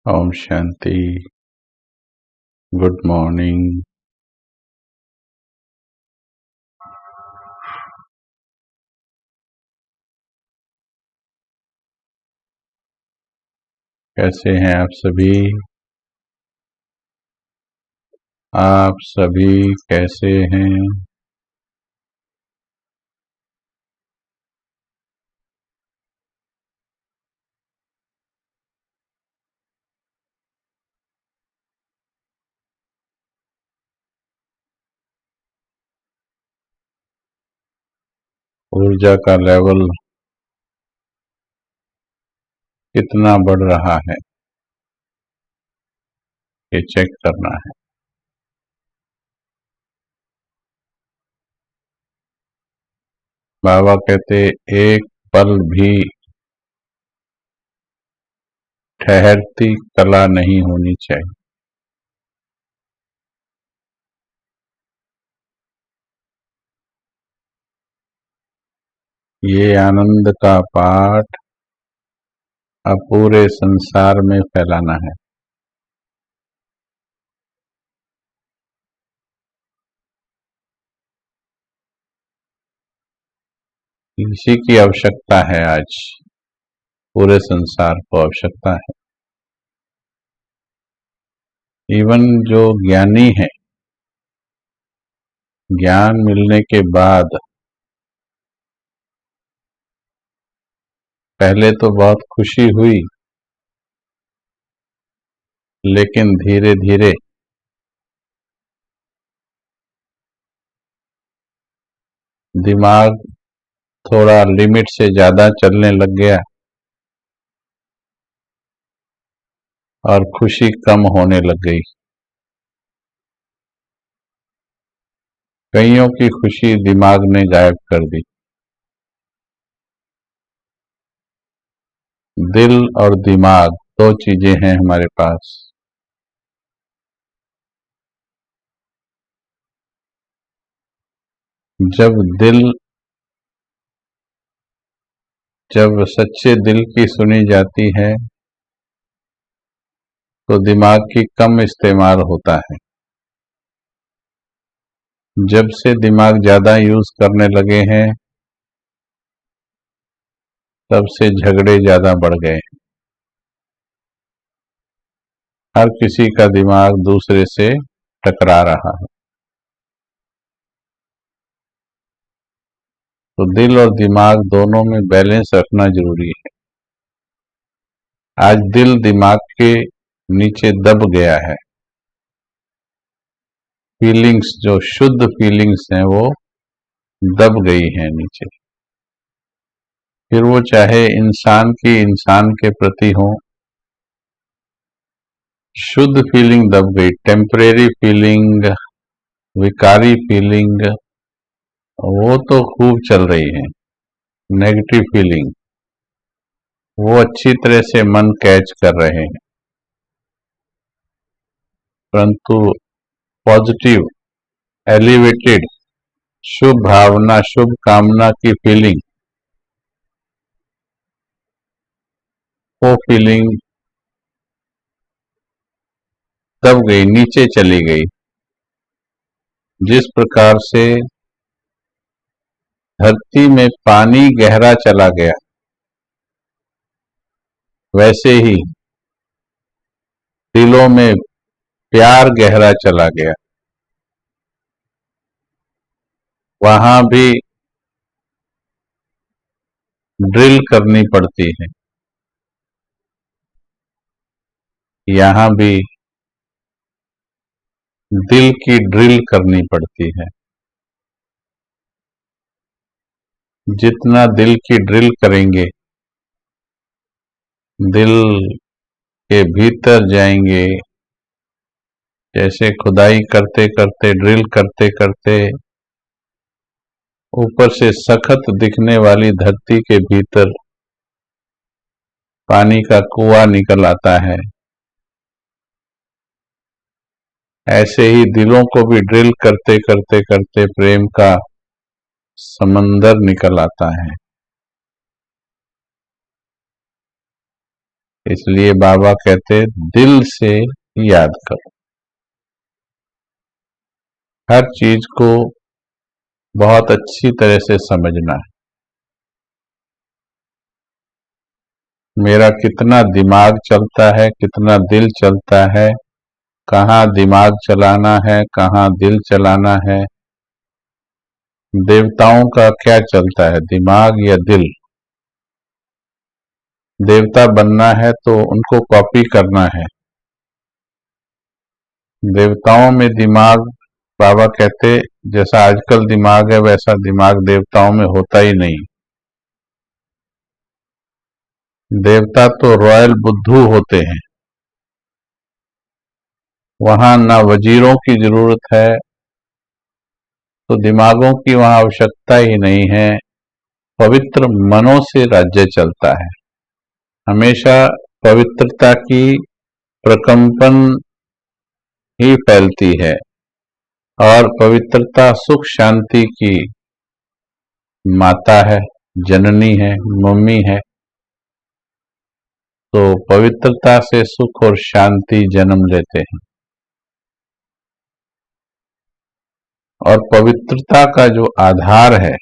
Om Shanti. Good morning. कैसे हैं आप सभी? आप सभी कैसे हैं? ऊर्जा का लेवल कितना बढ़ रहा है, ये चेक करना है। बाबा कहते एक पल भी ठहरती कला नहीं होनी चाहिए। ये आनंद का पाठ अब पूरे संसार में फैलाना है। इसी की आवश्यकता है आज, पूरे संसार को आवश्यकता है। इवन जो ज्ञानी है, ज्ञान मिलने के बाद पहले तो बहुत खुशी हुई, लेकिन धीरे धीरे दिमाग थोड़ा लिमिट से ज्यादा चलने लग गया और खुशी कम होने लग गई। कईयों की खुशी दिमाग ने गायब कर दी। दिल और दिमाग दो चीजें हैं हमारे पास। जब दिल जब सच्चे दिल की सुनी जाती है तो दिमाग की कम इस्तेमाल होता है। जब से दिमाग ज्यादा यूज करने लगे हैं तब से झगड़े ज्यादा बढ़ गए। हर किसी का दिमाग दूसरे से टकरा रहा है। तो दिल और दिमाग दोनों में बैलेंस रखना जरूरी है। आज दिल दिमाग के नीचे दब गया है। फीलिंग्स, जो शुद्ध फीलिंग्स हैं, वो दब गई हैं नीचे। फिर वो चाहे इंसान की इंसान के प्रति हो, शुद्ध फीलिंग दब गई। टेम्परेरी फीलिंग, विकारी फीलिंग, वो तो खूब चल रही है। नेगेटिव फीलिंग वो अच्छी तरह से मन कैच कर रहे हैं, परंतु पॉजिटिव, एलिवेटेड, शुभ भावना, शुभ कामना की फीलिंग, वो फीलिंग दब गई, नीचे चली गई। जिस प्रकार से धरती में पानी गहरा चला गया, वैसे ही दिलों में प्यार गहरा चला गया। वहां भी ड्रिल करनी पड़ती है, यहाँ भी दिल की ड्रिल करनी पड़ती है। जितना दिल की ड्रिल करेंगे, दिल के भीतर जाएंगे, जैसे खुदाई करते करते, ड्रिल करते करते ऊपर से सख्त दिखने वाली धरती के भीतर पानी का कुआं निकल आता है, ऐसे ही दिलों को भी ड्रिल करते करते करते प्रेम का समंदर निकल आता है। इसलिए बाबा कहते दिल से याद करो। हर चीज को बहुत अच्छी तरह से समझना है। मेरा कितना दिमाग चलता है, कितना दिल चलता है, कहाँ दिमाग चलाना है, कहाँ दिल चलाना है। देवताओं का क्या चलता है, दिमाग या दिल? देवता बनना है तो उनको कॉपी करना है। देवताओं में दिमाग, बाबा कहते जैसा आजकल दिमाग है वैसा दिमाग देवताओं में होता ही नहीं। देवता तो रॉयल बुद्धू होते हैं। वहां ना वजीरों की जरूरत है, तो दिमागों की वहां आवश्यकता ही नहीं है। पवित्र मनों से राज्य चलता है। हमेशा पवित्रता की प्रकंपन ही फैलती है, और पवित्रता सुख शांति की माता है, जननी है, मम्मी है। तो पवित्रता से सुख और शांति जन्म लेते हैं। और पवित्रता का जो आधार है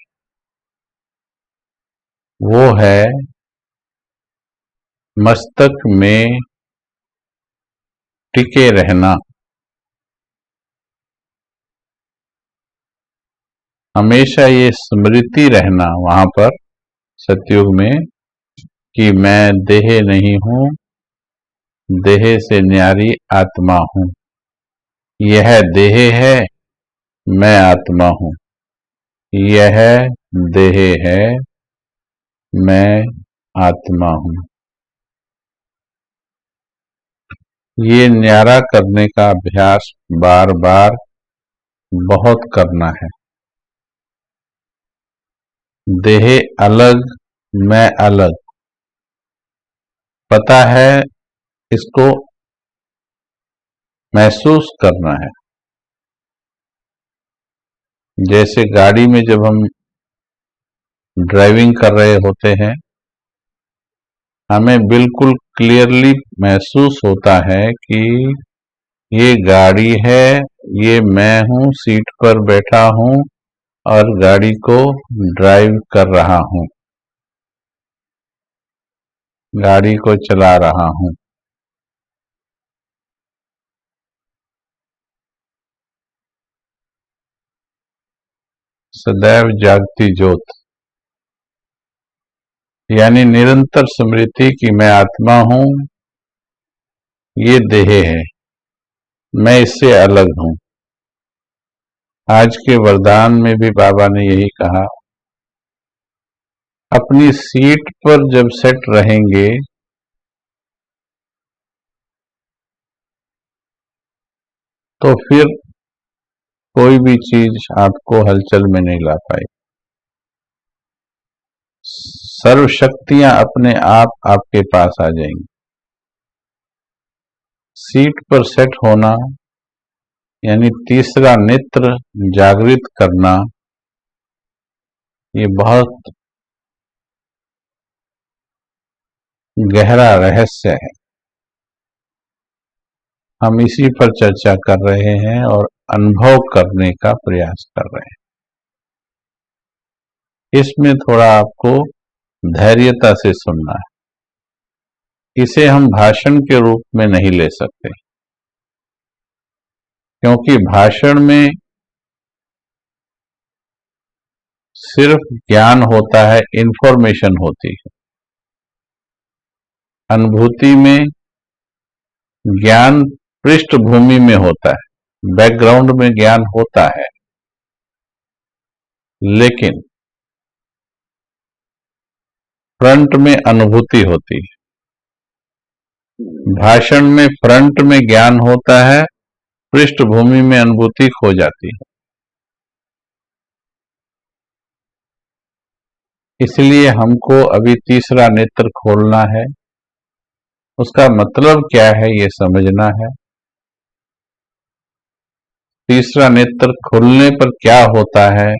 वो है मस्तक में टिके रहना। हमेशा ये स्मृति रहना वहां पर सतयुग में कि मैं देह नहीं हूं, देह से न्यारी आत्मा हूं। यह देह है, मैं आत्मा हूं। यह देह है, मैं आत्मा हूं। ये न्यारा करने का अभ्यास बार बार बहुत करना है। देह अलग, मैं अलग, पता है, इसको महसूस करना है। जैसे गाड़ी में जब हम ड्राइविंग कर रहे होते हैं, हमें बिल्कुल क्लियरली महसूस होता है कि ये गाड़ी है, ये मैं हूं, सीट पर बैठा हूं और गाड़ी को ड्राइव कर रहा हूं, गाड़ी को चला रहा हूं। सदैव जागती ज्योत, यानी निरंतर स्मृति कि मैं आत्मा हूं, ये देह है, मैं इससे अलग हूं। आज के वरदान में भी बाबा ने यही कहा, अपनी सीट पर जब सेट रहेंगे तो फिर कोई भी चीज आपको हलचल में नहीं ला पाई। सर्व शक्तियां अपने आप आपके पास आ जाएंगी। सीट पर सेट होना यानी तीसरा नेत्र जागृत करना, ये बहुत गहरा रहस्य है। हम इसी पर चर्चा कर रहे हैं और अनुभव करने का प्रयास कर रहे हैं। इसमें थोड़ा आपको धैर्यता से सुनना है। इसे हम भाषण के रूप में नहीं ले सकते, क्योंकि भाषण में सिर्फ ज्ञान होता है, इंफॉर्मेशन होती है। अनुभूति में ज्ञान पृष्ठभूमि में होता है, बैकग्राउंड में ज्ञान होता है, लेकिन फ्रंट में अनुभूति होती है। भाषण में फ्रंट में ज्ञान होता है, पृष्ठभूमि में अनुभूति खो जाती है। इसलिए हमको अभी तीसरा नेत्र खोलना है। उसका मतलब क्या है ये समझना है। तीसरा नेत्र खुलने पर क्या होता है,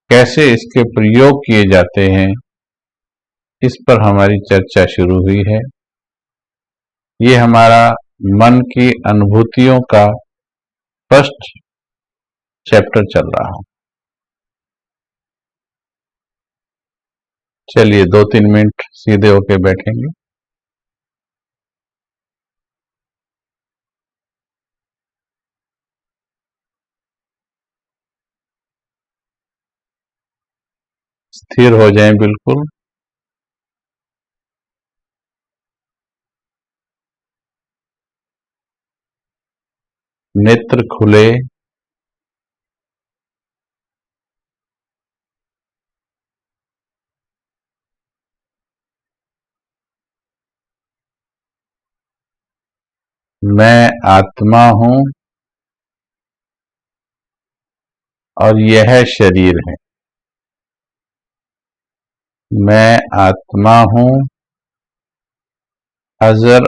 कैसे इसके प्रयोग किए जाते हैं, इस पर हमारी चर्चा शुरू हुई है। ये हमारा मन की अनुभूतियों का फर्स्ट चैप्टर चल रहा है। चलिए 2-3 मिनट सीधे होके बैठेंगे। स्थिर हो जाएं बिल्कुल। नेत्र खुले। मैं आत्मा हूं और यह शरीर है। मैं आत्मा हूं, अजर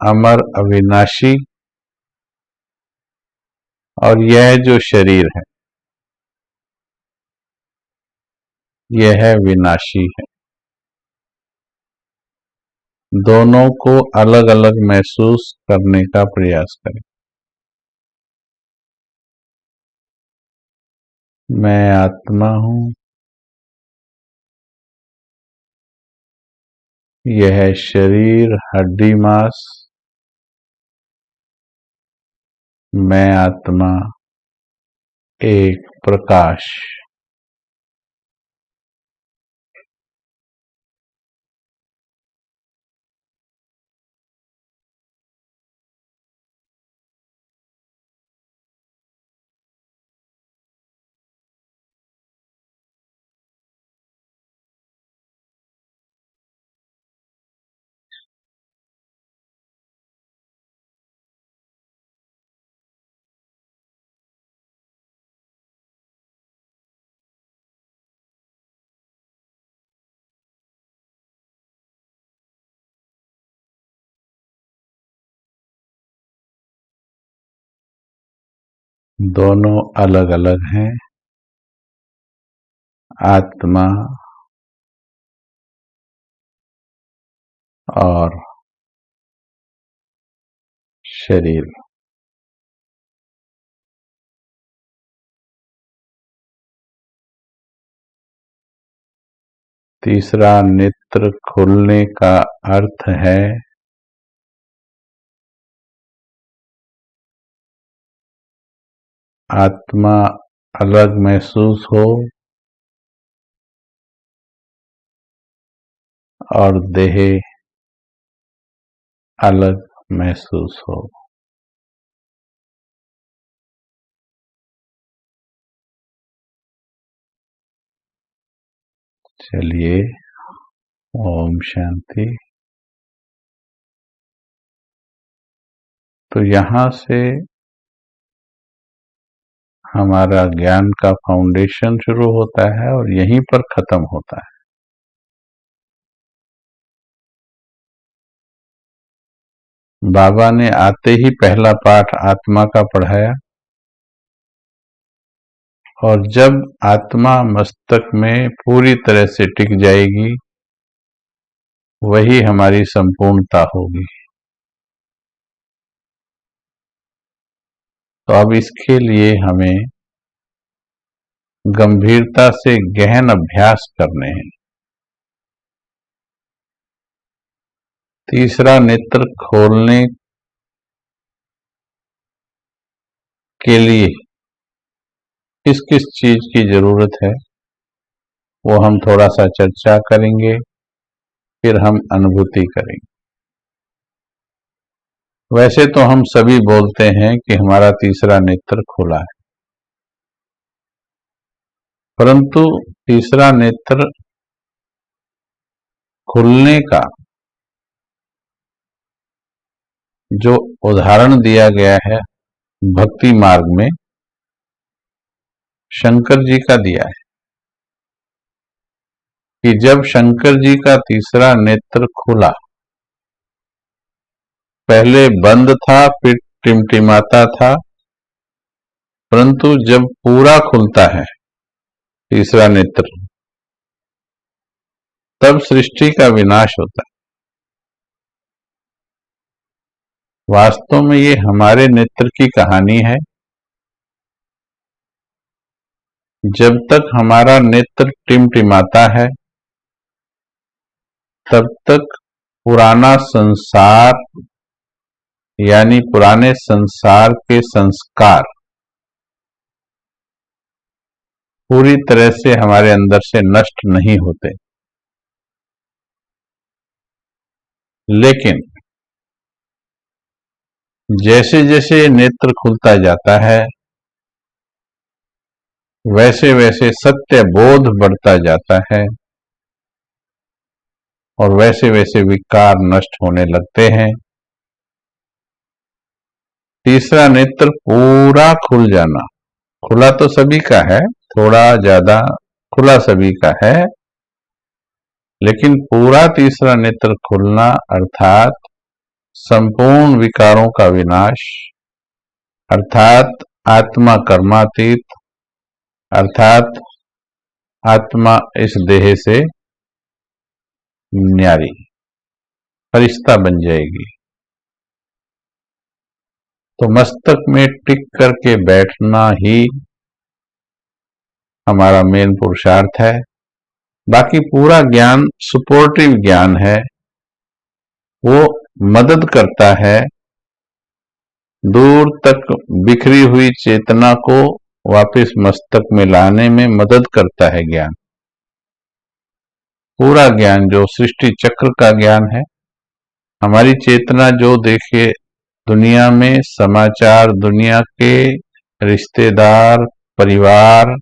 अमर अविनाशी, और यह जो शरीर है यह विनाशी है। दोनों को अलग अलग महसूस करने का प्रयास करें। मैं आत्मा हूं, यह शरीर हड्डी मांस। मैं आत्मा एक प्रकाश। दोनों अलग अलग हैं, आत्मा और शरीर। तीसरा नेत्र खुलने का अर्थ है आत्मा अलग महसूस हो और देह अलग महसूस हो। चलिए, ओम शांति। तो यहां से हमारा ज्ञान का फाउंडेशन शुरू होता है और यहीं पर खत्म होता है। बाबा ने आते ही पहला पाठ आत्मा का पढ़ाया, और जब आत्मा मस्तक में पूरी तरह से टिक जाएगी वही हमारी संपूर्णता होगी। तो अब इसके लिए हमें गंभीरता से गहन अभ्यास करने हैं। तीसरा नेत्र खोलने के लिए किस किस चीज की जरूरत है वो हम थोड़ा सा चर्चा करेंगे, फिर हम अनुभूति करेंगे। वैसे तो हम सभी बोलते हैं कि हमारा तीसरा नेत्र खुला है, परंतु तीसरा नेत्र खुलने का जो उदाहरण दिया गया है भक्ति मार्ग में, शंकर जी का दिया है कि जब शंकर जी का तीसरा नेत्र खुला, पहले बंद था फिर टिमटिमाता था, परंतु जब पूरा खुलता है तीसरा नेत्र तब सृष्टि का विनाश होता है। वास्तव में ये हमारे नेत्र की कहानी है। जब तक हमारा नेत्र टिमटिमाता है तब तक पुराना संसार यानी पुराने संसार के संस्कार पूरी तरह से हमारे अंदर से नष्ट नहीं होते। लेकिन जैसे जैसे नेत्र खुलता जाता है वैसे वैसे सत्य बोध बढ़ता जाता है और वैसे वैसे विकार नष्ट होने लगते हैं। तीसरा नेत्र पूरा खुल जाना, खुला तो सभी का है, थोड़ा ज्यादा खुला सभी का है, लेकिन पूरा तीसरा नेत्र खुलना अर्थात संपूर्ण विकारों का विनाश, अर्थात आत्मा कर्मातीत, अर्थात आत्मा इस देह से न्यारी फरिश्ता बन जाएगी। तो मस्तक में टिक करके बैठना ही हमारा मेन पुरुषार्थ है। बाकी पूरा ज्ञान सपोर्टिव ज्ञान है, वो मदद करता है दूर तक बिखरी हुई चेतना को वापस मस्तक में लाने में मदद करता है ज्ञान। पूरा ज्ञान जो सृष्टि चक्र का ज्ञान है, हमारी चेतना जो देखे दुनिया में समाचार, दुनिया के रिश्तेदार, परिवार,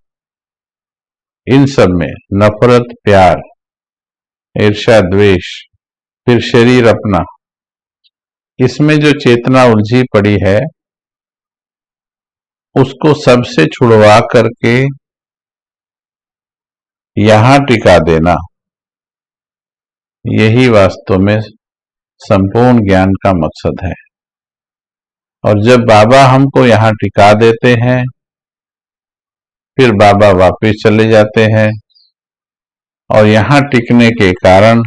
इन सब में नफरत, प्यार, ईर्ष्या, द्वेष, फिर शरीर अपना, इसमें जो चेतना उलझी पड़ी है उसको सबसे छुड़वा करके यहां टिका देना, यही वास्तव में संपूर्ण ज्ञान का मकसद है। और जब बाबा हमको यहां टिका देते हैं फिर बाबा वापस चले जाते हैं और यहां टिकने के कारण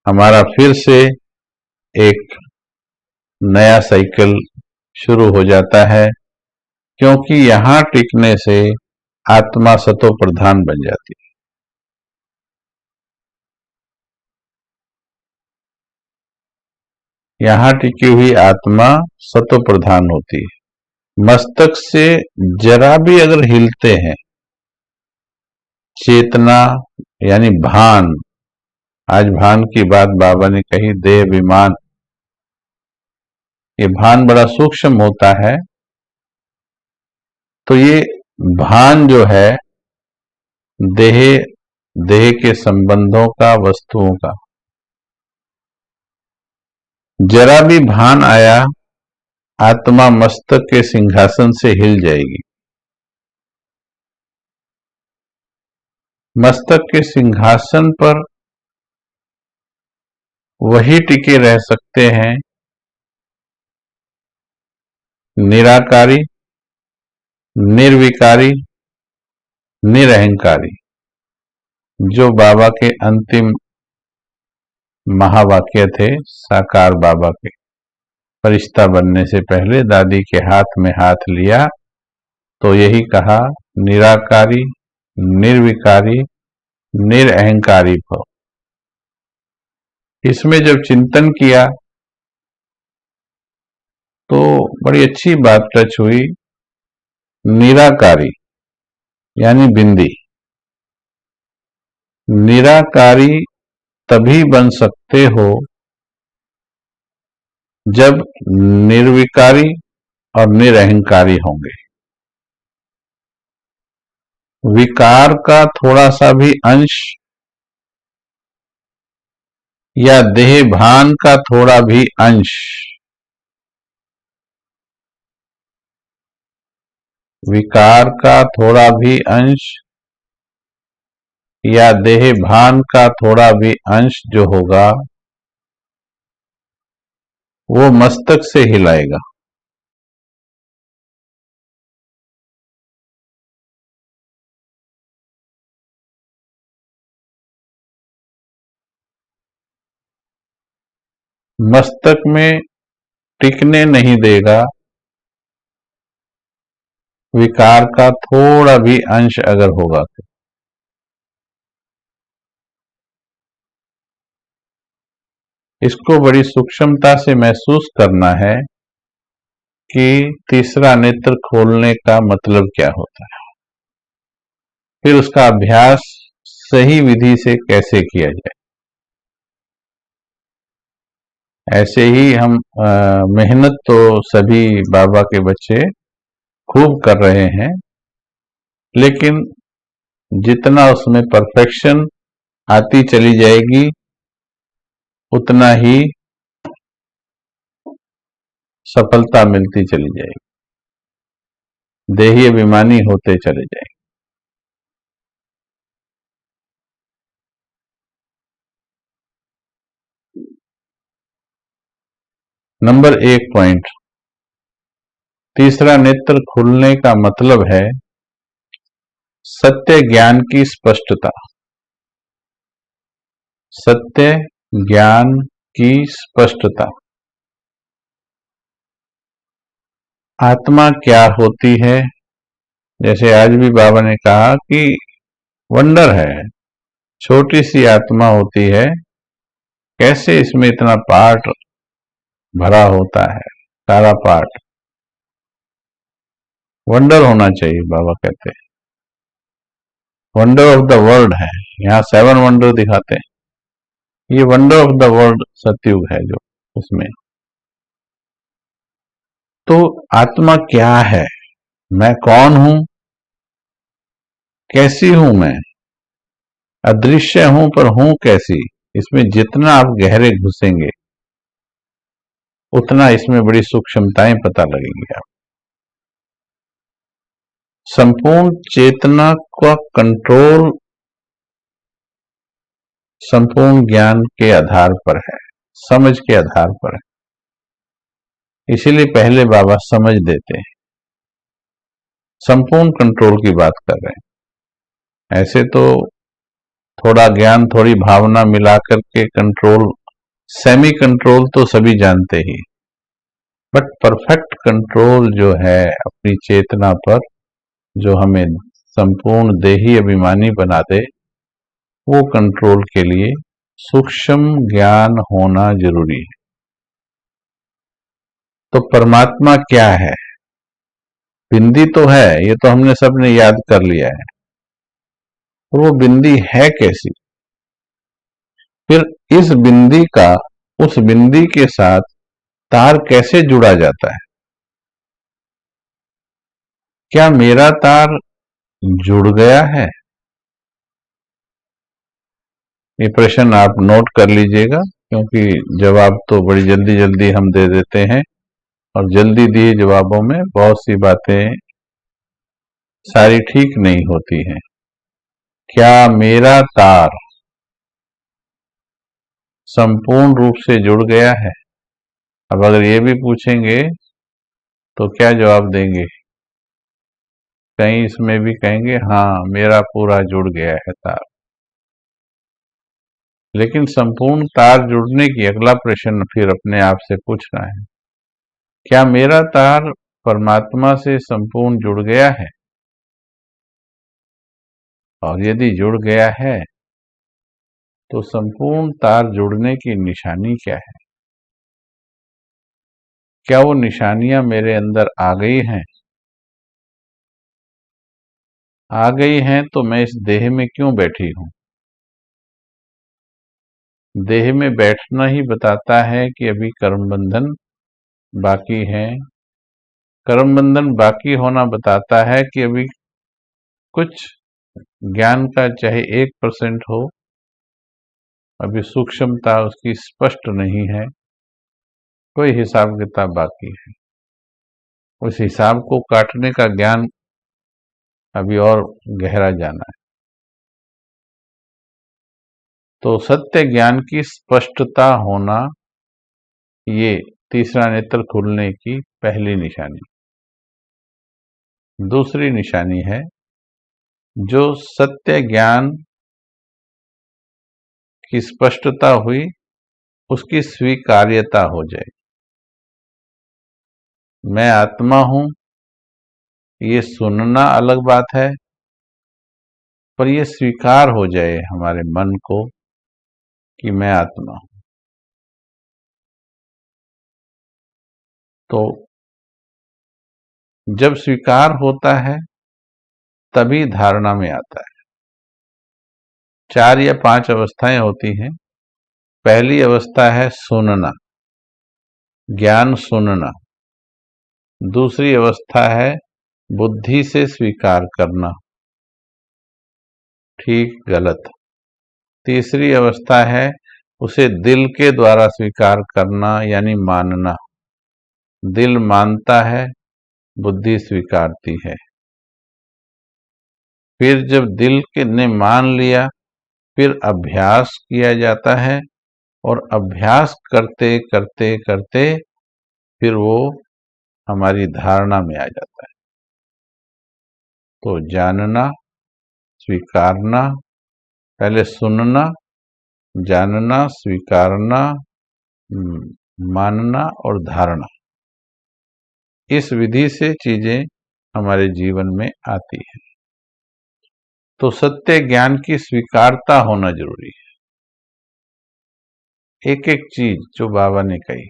हमारा फिर से एक नया साइकिल शुरू हो जाता है, क्योंकि यहां टिकने से आत्मा सतो प्रधान बन जाती है। यहां टिकी हुई आत्मा सतो प्रधान होती है। मस्तक से जरा भी अगर हिलते हैं, चेतना यानी भान, आज भान की बात बाबा ने कही, देह विमान, ये भान बड़ा सूक्ष्म होता है। तो ये भान जो है देह देह के संबंधों का, वस्तुओं का, जरा भी भान आया आत्मा मस्तक के सिंहासन से हिल जाएगी। मस्तक के सिंहासन पर वही टिके रह सकते हैं निराकारी, निर्विकारी, निरहंकारी, जो बाबा के अंतिम महावाक्य थे साकार बाबा के। फरिश्ता बनने से पहले दादी के हाथ में हाथ लिया तो यही कहा, निराकारी, निर्विकारी, निरअहंकारी भव। इसमें जब चिंतन किया तो बड़ी अच्छी बात टच हुई। निराकारी यानी बिंदी, निराकारी तभी बन सकते हो जब निर्विकारी और निरअहंकारी होंगे। विकार का थोड़ा सा भी अंश या देह भान का थोड़ा भी अंश विकार का थोड़ा भी अंश या देह भान का थोड़ा भी अंश जो होगा वो मस्तक से हिलाएगा। मस्तक में टिकने नहीं देगा, विकार का थोड़ा भी अंश अगर होगा तो। इसको बड़ी सूक्ष्मता से महसूस करना है कि तीसरा नेत्र खोलने का मतलब क्या होता है, फिर उसका अभ्यास सही विधि से कैसे किया जाए। ऐसे ही हम मेहनत तो सभी बाबा के बच्चे खूब कर रहे हैं, लेकिन जितना उसमें परफेक्शन आती चली जाएगी उतना ही सफलता मिलती चली जाएगी, देही अभिमानी होते चले जाएंगे। नंबर 1 पॉइंट, तीसरा नेत्र खुलने का मतलब है सत्य ज्ञान की स्पष्टता। सत्य ज्ञान की स्पष्टता। आत्मा क्या होती है, जैसे आज भी बाबा ने कहा कि वंडर है, छोटी सी आत्मा होती है, कैसे इसमें इतना पार्ट भरा होता है, सारा पार्ट। वंडर होना चाहिए, बाबा कहते हैं वंडर ऑफ द वर्ल्ड है। यहाँ 7 वंडर दिखाते हैं, ये वंडर ऑफ द वर्ल्ड सतयुग है जो उसमें। तो आत्मा क्या है, मैं कौन हूं, कैसी हूं मैं, अदृश्य हूं पर हूं कैसी, इसमें जितना आप गहरे घुसेंगे उतना इसमें बड़ी सूक्ष्मताएं पता लगेंगी। आप संपूर्ण चेतना का कंट्रोल संपूर्ण ज्ञान के आधार पर है, समझ के आधार पर है। इसीलिए पहले बाबा समझ देते हैं, संपूर्ण कंट्रोल की बात कर रहे हैं। ऐसे तो थोड़ा ज्ञान थोड़ी भावना मिलाकर के कंट्रोल, सेमी कंट्रोल तो सभी जानते ही, बट परफेक्ट कंट्रोल जो है अपनी चेतना पर, जो हमें संपूर्ण देही अभिमानी बना दे, वो कंट्रोल के लिए सूक्ष्म ज्ञान होना जरूरी है। तो परमात्मा क्या है, बिंदी तो है, ये तो हमने सबने याद कर लिया है, और वो बिंदी है कैसी, फिर इस बिंदी का उस बिंदी के साथ तार कैसे जुड़ा जाता है, क्या मेरा तार जुड़ गया है। ये प्रश्न आप नोट कर लीजिएगा, क्योंकि जवाब तो बड़ी जल्दी जल्दी हम दे देते हैं, और जल्दी दिए जवाबों में बहुत सी बातें सारी ठीक नहीं होती हैं। क्या मेरा तार संपूर्ण रूप से जुड़ गया है। अब अगर ये भी पूछेंगे तो क्या जवाब देंगे, कहीं इसमें भी कहेंगे हाँ मेरा पूरा जुड़ गया है तार। लेकिन संपूर्ण तार जुड़ने की अगला प्रश्न फिर अपने आप से पूछना है, क्या मेरा तार परमात्मा से संपूर्ण जुड़ गया है, और यदि जुड़ गया है तो संपूर्ण तार जुड़ने की निशानी क्या है, क्या वो निशानियां मेरे अंदर आ गई हैं। आ गई हैं तो मैं इस देह में क्यों बैठी हूं। देह में बैठना ही बताता है कि अभी कर्म बंधन बाकी है। कर्म बंधन बाकी होना बताता है कि अभी कुछ ज्ञान का चाहे 1% हो, अभी सूक्ष्मता उसकी स्पष्ट नहीं है, कोई हिसाब किताब बाकी है। उस हिसाब को काटने का ज्ञान अभी और गहरा जाना है। तो सत्य ज्ञान की स्पष्टता होना, ये तीसरा नेत्र खुलने की पहली निशानी। दूसरी निशानी है, जो सत्य ज्ञान की स्पष्टता हुई उसकी स्वीकार्यता हो जाए। मैं आत्मा हूं, ये सुनना अलग बात है, पर ये स्वीकार हो जाए हमारे मन को कि मैं आत्मा हूं, तो जब स्वीकार होता है तभी धारणा में आता है। 4 या 5 अवस्थाएं होती हैं। पहली अवस्था है सुनना, ज्ञान सुनना। दूसरी अवस्था है बुद्धि से स्वीकार करना, ठीक गलत। तीसरी अवस्था है उसे दिल के द्वारा स्वीकार करना, यानी मानना। दिल मानता है, बुद्धि स्वीकारती है। फिर जब दिल के ने मान लिया, फिर अभ्यास किया जाता है, और अभ्यास करते करते करते फिर वो हमारी धारणा में आ जाता है। तो जानना, स्वीकारना, पहले सुनना, जानना, स्वीकारना, मानना और धारणा, इस विधि से चीजें हमारे जीवन में आती हैं। तो सत्य ज्ञान की स्वीकारता होना जरूरी है। एक एक चीज जो बाबा ने कही,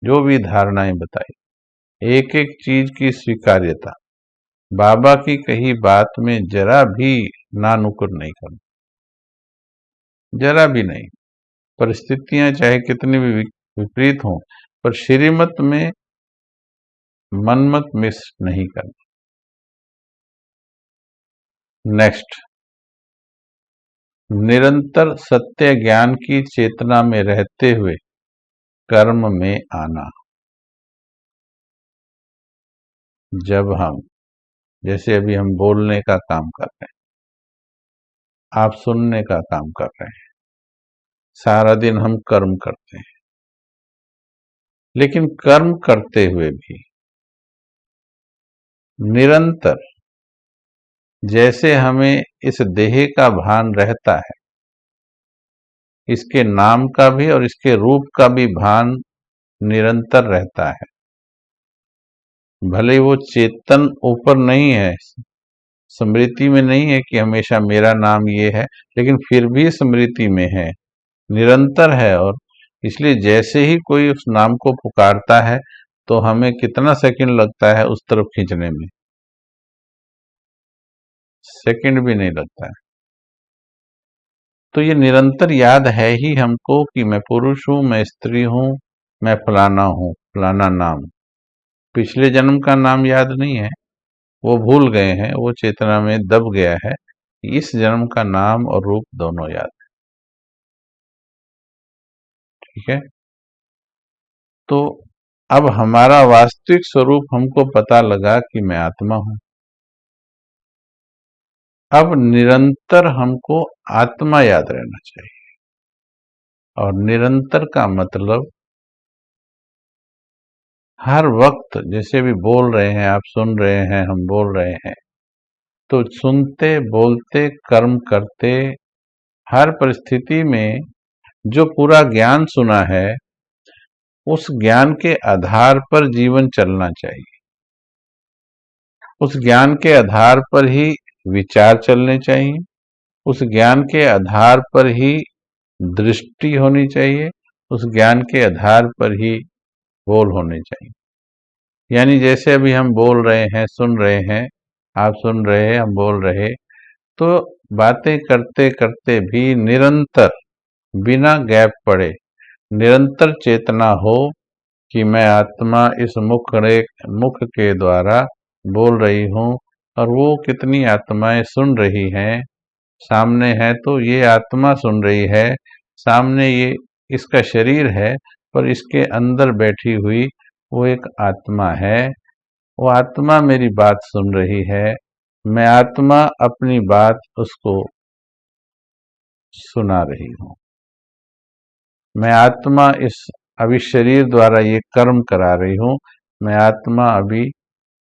जो भी धारणाएं बताई, एक एक चीज की स्वीकार्यता, बाबा की कही बात में जरा भी नानुकुर नहीं करना, जरा भी नहीं। परिस्थितियां चाहे कितनी भी विपरीत हों, पर श्रीमत में मनमत मिस नहीं करना। नेक्स्ट, निरंतर सत्य ज्ञान की चेतना में रहते हुए कर्म में आना। जब हम, जैसे अभी हम बोलने का काम कर रहे हैं, आप सुनने का काम कर रहे हैं, सारा दिन हम कर्म करते हैं, लेकिन कर्म करते हुए भी निरंतर जैसे हमें इस देह का भान रहता है, इसके नाम का भी और इसके रूप का भी भान निरंतर रहता है। भले वो चेतन ऊपर नहीं है, स्मृति में नहीं है कि हमेशा मेरा नाम ये है, लेकिन फिर भी स्मृति में है, निरंतर है। और इसलिए जैसे ही कोई उस नाम को पुकारता है तो हमें कितना सेकंड लगता है उस तरफ खींचने में? सेकंड भी नहीं लगता है। तो ये निरंतर याद है ही हमको कि मैं पुरुष हूं, मैं स्त्री हूं, मैं फलाना हूं, फलाना नाम। पिछले जन्म का नाम याद नहीं है, वो भूल गए हैं, वो चेतना में दब गया है। इस जन्म का नाम और रूप दोनों याद है। ठीक है, तो अब हमारा वास्तविक स्वरूप हमको पता लगा कि मैं आत्मा हूं। अब निरंतर हमको आत्मा याद रहना चाहिए। और निरंतर का मतलब हर वक्त, जैसे भी बोल रहे हैं, आप सुन रहे हैं, हम बोल रहे हैं, तो सुनते बोलते कर्म करते हर परिस्थिति में जो पूरा ज्ञान सुना है, उस ज्ञान के आधार पर जीवन चलना चाहिए। उस ज्ञान के आधार पर ही विचार चलने चाहिए, उस ज्ञान के आधार पर ही दृष्टि होनी चाहिए, उस ज्ञान के आधार पर ही बोल होने चाहिए। यानी जैसे अभी हम बोल रहे हैं, सुन रहे हैं, आप सुन रहे हैं, हम बोल रहे, तो बातें करते करते भी निरंतर बिना गैप पड़े निरंतर चेतना हो कि मैं आत्मा इस मुख के द्वारा बोल रही हूँ, और वो कितनी आत्माएं सुन रही हैं। सामने है तो ये आत्मा सुन रही है, सामने ये इसका शरीर है, पर इसके अंदर बैठी हुई वो एक आत्मा है। वो आत्मा मेरी बात सुन रही है, मैं आत्मा अपनी बात उसको सुना रही हूँ। मैं आत्मा इस अभी शरीर द्वारा ये कर्म करा रही हूँ, मैं आत्मा अभी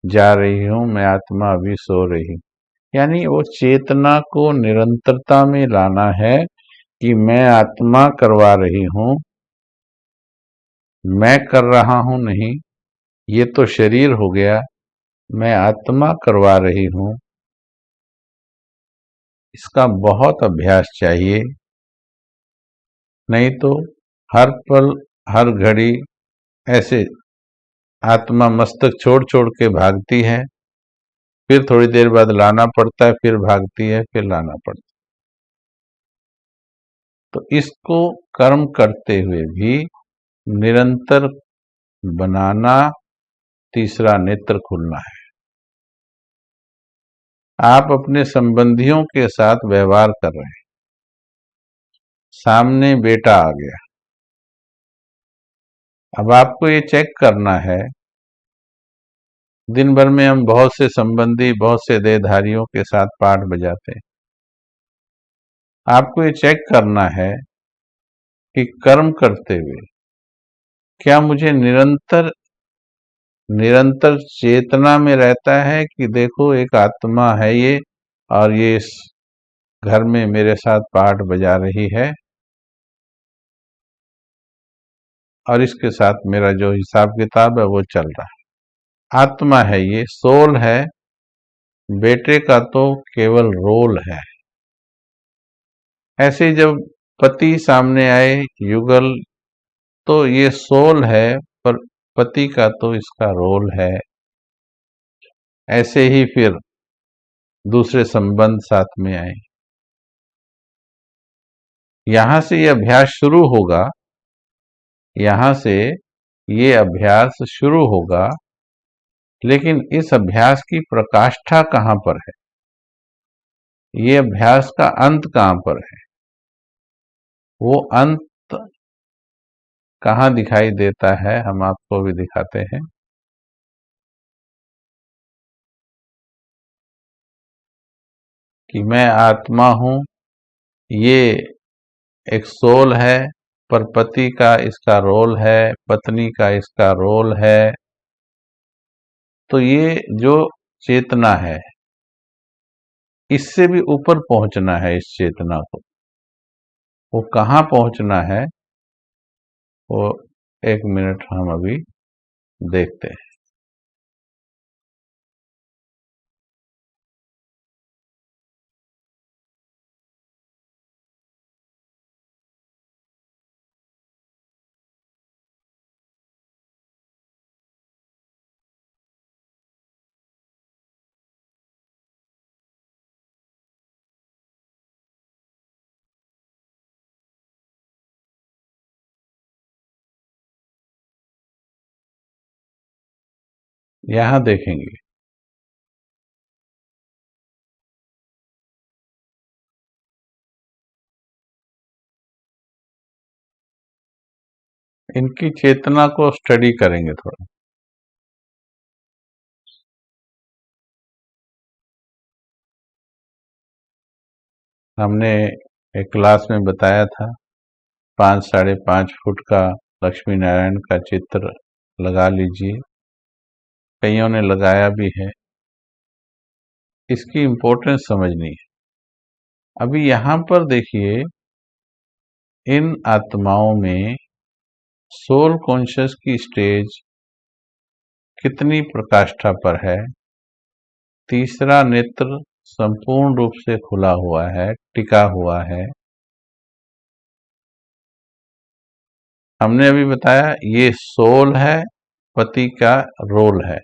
जा रही हूँ, मैं आत्मा अभी सो रही हूँ। यानी वो चेतना को निरंतरता में लाना है कि मैं आत्मा करवा रही हूँ, मैं कर रहा हूँ नहीं, ये तो शरीर हो गया, मैं आत्मा करवा रही हूं, इसका बहुत अभ्यास चाहिए। नहीं तो हर पल हर घड़ी ऐसे आत्मा मस्तक छोड़ छोड़ के भागती है, फिर थोड़ी देर बाद लाना पड़ता है, फिर भागती है, फिर लाना पड़ता है। तो इसको कर्म करते हुए भी निरंतर बनाना, तीसरा नेत्र खुलना है। आप अपने संबंधियों के साथ व्यवहार कर रहे हैं, सामने बेटा आ गया, अब आपको ये चेक करना है। दिन भर में हम बहुत से संबंधी, बहुत से देहधारियों के साथ पाठ बजाते हैं। आपको ये चेक करना है कि कर्म करते हुए क्या मुझे निरंतर निरंतर चेतना में रहता है कि देखो एक आत्मा है ये, और ये इस घर में मेरे साथ पाठ बजा रही है, और इसके साथ मेरा जो हिसाब किताब है वो चल रहा है। आत्मा है ये, सोल है। बेटे का तो केवल रोल है। ऐसे जब पति सामने आए युगल, तो ये सोल है, पर पति का तो इसका रोल है। ऐसे ही फिर दूसरे संबंध साथ में आए, यहां से ये अभ्यास शुरू होगा। यहां से ये अभ्यास शुरू होगा, लेकिन इस अभ्यास की प्रकाष्ठा कहां पर है, ये अभ्यास का अंत कहां पर है, वो अंत कहां दिखाई देता है, हम आपको भी दिखाते हैं। कि मैं आत्मा हूं, ये एक सोल है, पर पति का इसका रोल है, पत्नी का इसका रोल है। तो ये जो चेतना है, इससे भी ऊपर पहुंचना है। इस चेतना को वो कहाँ पहुंचना है, वो एक मिनट हम अभी देखते हैं। यहां देखेंगे, इनकी चेतना को स्टडी करेंगे थोड़ा। हमने एक क्लास में बताया था, 5-5.5 फुट का लक्ष्मी नारायण का चित्र लगा लीजिए। कईयों ने लगाया भी है। इसकी इम्पोर्टेंस समझनी है। अभी यहां पर देखिए, इन आत्माओं में सोल कॉन्शियस की स्टेज कितनी प्रकाष्ठा पर है। तीसरा नेत्र संपूर्ण रूप से खुला हुआ है, टिका हुआ है। हमने अभी बताया ये सोल है, पति का रोल है,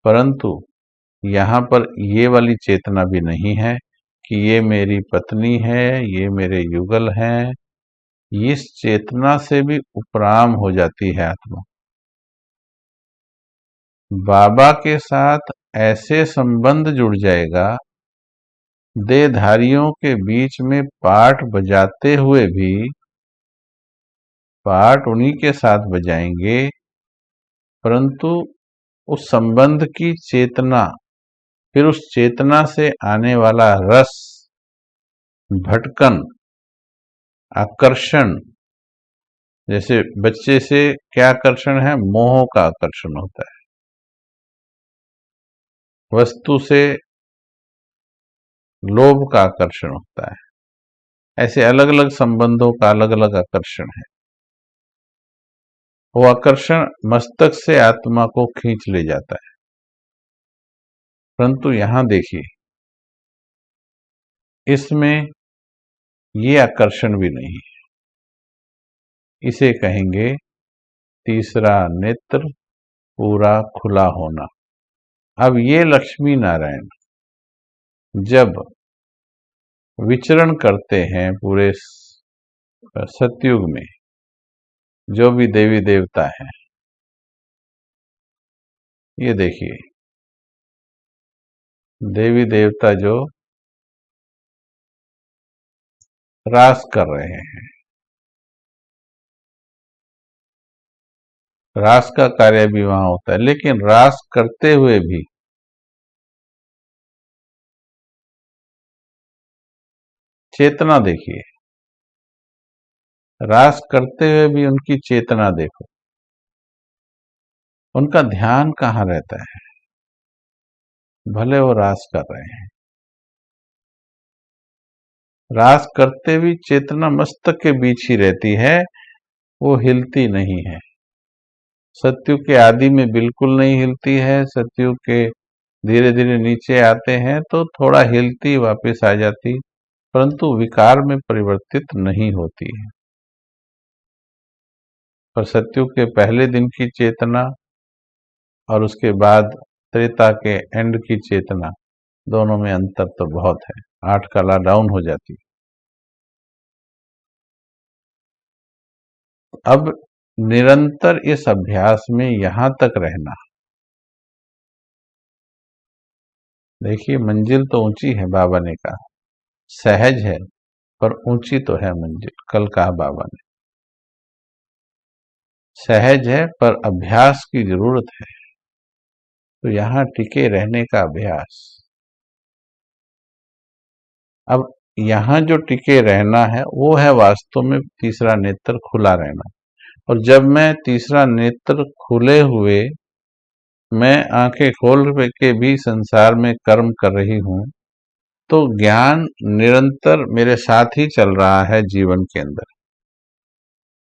परंतु यहाँ पर ये वाली चेतना भी नहीं है कि ये मेरी पत्नी है, ये मेरे युगल हैं। इस चेतना से भी उपराम हो जाती है आत्मा। बाबा के साथ ऐसे संबंध जुड़ जाएगा, देहधारियों के बीच में पाठ बजाते हुए भी पाठ उन्हीं के साथ बजाएंगे, परंतु उस संबंध की चेतना, फिर उस चेतना से आने वाला रस, भटकन, आकर्षण। जैसे बच्चे से क्या आकर्षण है, मोह का आकर्षण होता है। वस्तु से लोभ का आकर्षण होता है। ऐसे अलग अलग संबंधों का अलग अलग आकर्षण है। वो आकर्षण मस्तक से आत्मा को खींच ले जाता है। परंतु यहां देखिए, इसमें ये आकर्षण भी नहीं है। इसे कहेंगे तीसरा नेत्र पूरा खुला होना। अब ये लक्ष्मी नारायण जब विचरण करते हैं पूरे सतयुग में, जो भी देवी देवता हैं, ये देखिए देवी देवता जो रास कर रहे हैं, रास का कार्य भी वहां होता है, लेकिन रास करते हुए भी चेतना देखिए, रास करते हुए भी उनकी चेतना देखो, उनका ध्यान कहाँ रहता है। भले वो रास कर रहे हैं, रास करते भी चेतना मस्तक के बीच ही रहती है, वो हिलती नहीं है। सतयुग के आदि में बिल्कुल नहीं हिलती है, सतयुग के धीरे धीरे नीचे आते हैं तो थोड़ा हिलती वापस आ जाती, परंतु विकार में परिवर्तित नहीं होती है। पर सतयुग के पहले दिन की चेतना और उसके बाद त्रेता के एंड की चेतना, दोनों में अंतर तो बहुत है। 8 कला डाउन हो जाती। अब निरंतर इस अभ्यास में यहां तक रहना। देखिए मंजिल तो ऊंची है, बाबा ने कहा सहज है, पर ऊंची तो है मंजिल। कल कहा बाबा ने सहज है पर अभ्यास की जरूरत है। तो यहां टिके रहने का अभ्यास। अब यहां जो टिके रहना है वो है वास्तव में तीसरा नेत्र खुला रहना। और जब मैं तीसरा नेत्र खुले हुए, मैं आंखें खोल के भी संसार में कर्म कर रही हूं, तो ज्ञान निरंतर मेरे साथ ही चल रहा है। जीवन के अंदर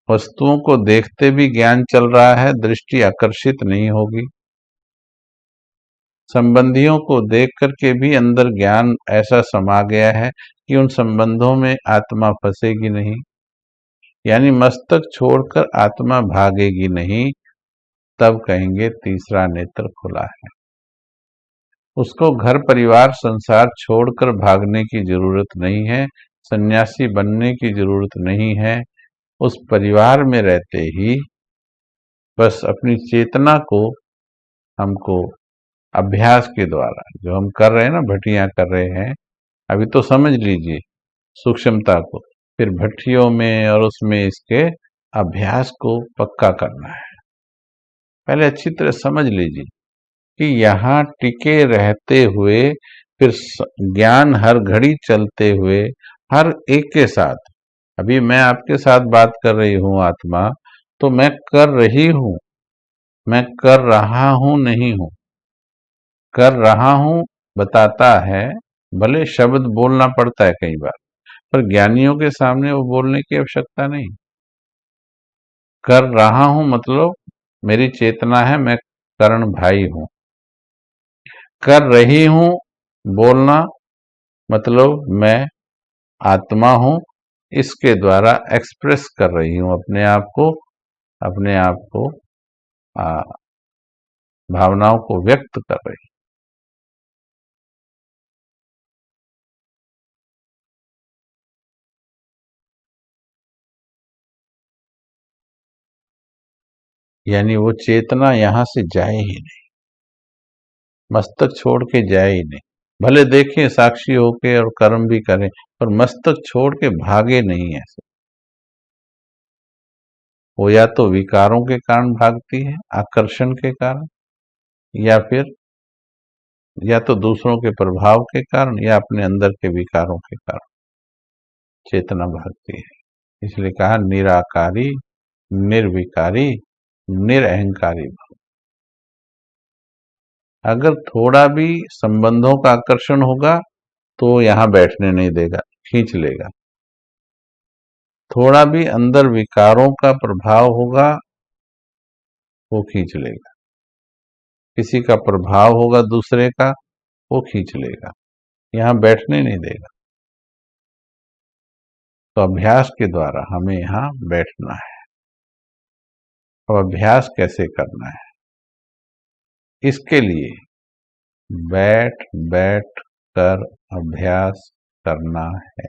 वस्तुओं को देखते भी ज्ञान चल रहा है, दृष्टि आकर्षित नहीं होगी। संबंधियों को देख करके भी अंदर ज्ञान ऐसा समा गया है कि उन संबंधों में आत्मा फंसेगी नहीं, यानी मस्तक छोड़कर आत्मा भागेगी नहीं। तब कहेंगे तीसरा नेत्र खुला है। उसको घर परिवार संसार छोड़कर भागने की जरूरत नहीं है, सन्यासी बनने की जरूरत नहीं है। उस परिवार में रहते ही बस अपनी चेतना को हमको अभ्यास के द्वारा, जो हम कर रहे हैं ना, भट्टियां कर रहे हैं, अभी तो समझ लीजिए सूक्ष्मता को, फिर भट्टियों में और उसमें इसके अभ्यास को पक्का करना है। पहले अच्छी तरह समझ लीजिए कि यहाँ टिके रहते हुए, फिर ज्ञान हर घड़ी चलते हुए, हर एक के साथ। अभी मैं आपके साथ बात कर रही हूँ आत्मा, तो मैं कर रही हूँ, मैं कर रहा हूँ नहीं हूँ। कर रहा हूँ बताता है, भले शब्द बोलना पड़ता है कई बार, पर ज्ञानियों के सामने वो बोलने की आवश्यकता नहीं। कर रहा हूँ मतलब मेरी चेतना है, मैं करण भाई हूँ। कर रही हूँ बोलना मतलब मैं आत्मा हूँ, इसके द्वारा एक्सप्रेस कर रही हूँ अपने आप को, अपने आप को भावनाओं को व्यक्त कर रही। यानी वो चेतना यहां से जाए ही नहीं, मस्तक छोड़ के जाए ही नहीं। भले देखें साक्षी होके और कर्म भी करें, पर मस्तक छोड़ के भागे नहीं ऐसे। वो या तो विकारों के कारण भागती है, आकर्षण के कारण, या तो दूसरों के प्रभाव के कारण, या अपने अंदर के विकारों के कारण चेतना भागती है। इसलिए कहा निराकारी, निर्विकारी, निरअहंकारी। अगर थोड़ा भी संबंधों का आकर्षण होगा तो यहां बैठने नहीं देगा, खींच लेगा। थोड़ा भी अंदर विकारों का प्रभाव होगा वो खींच लेगा। किसी का प्रभाव होगा दूसरे का, वो खींच लेगा, यहाँ बैठने नहीं देगा। तो अभ्यास के द्वारा हमें यहाँ बैठना है। अब अभ्यास कैसे करना है? इसके लिए बैठ बैठ कर अभ्यास करना है।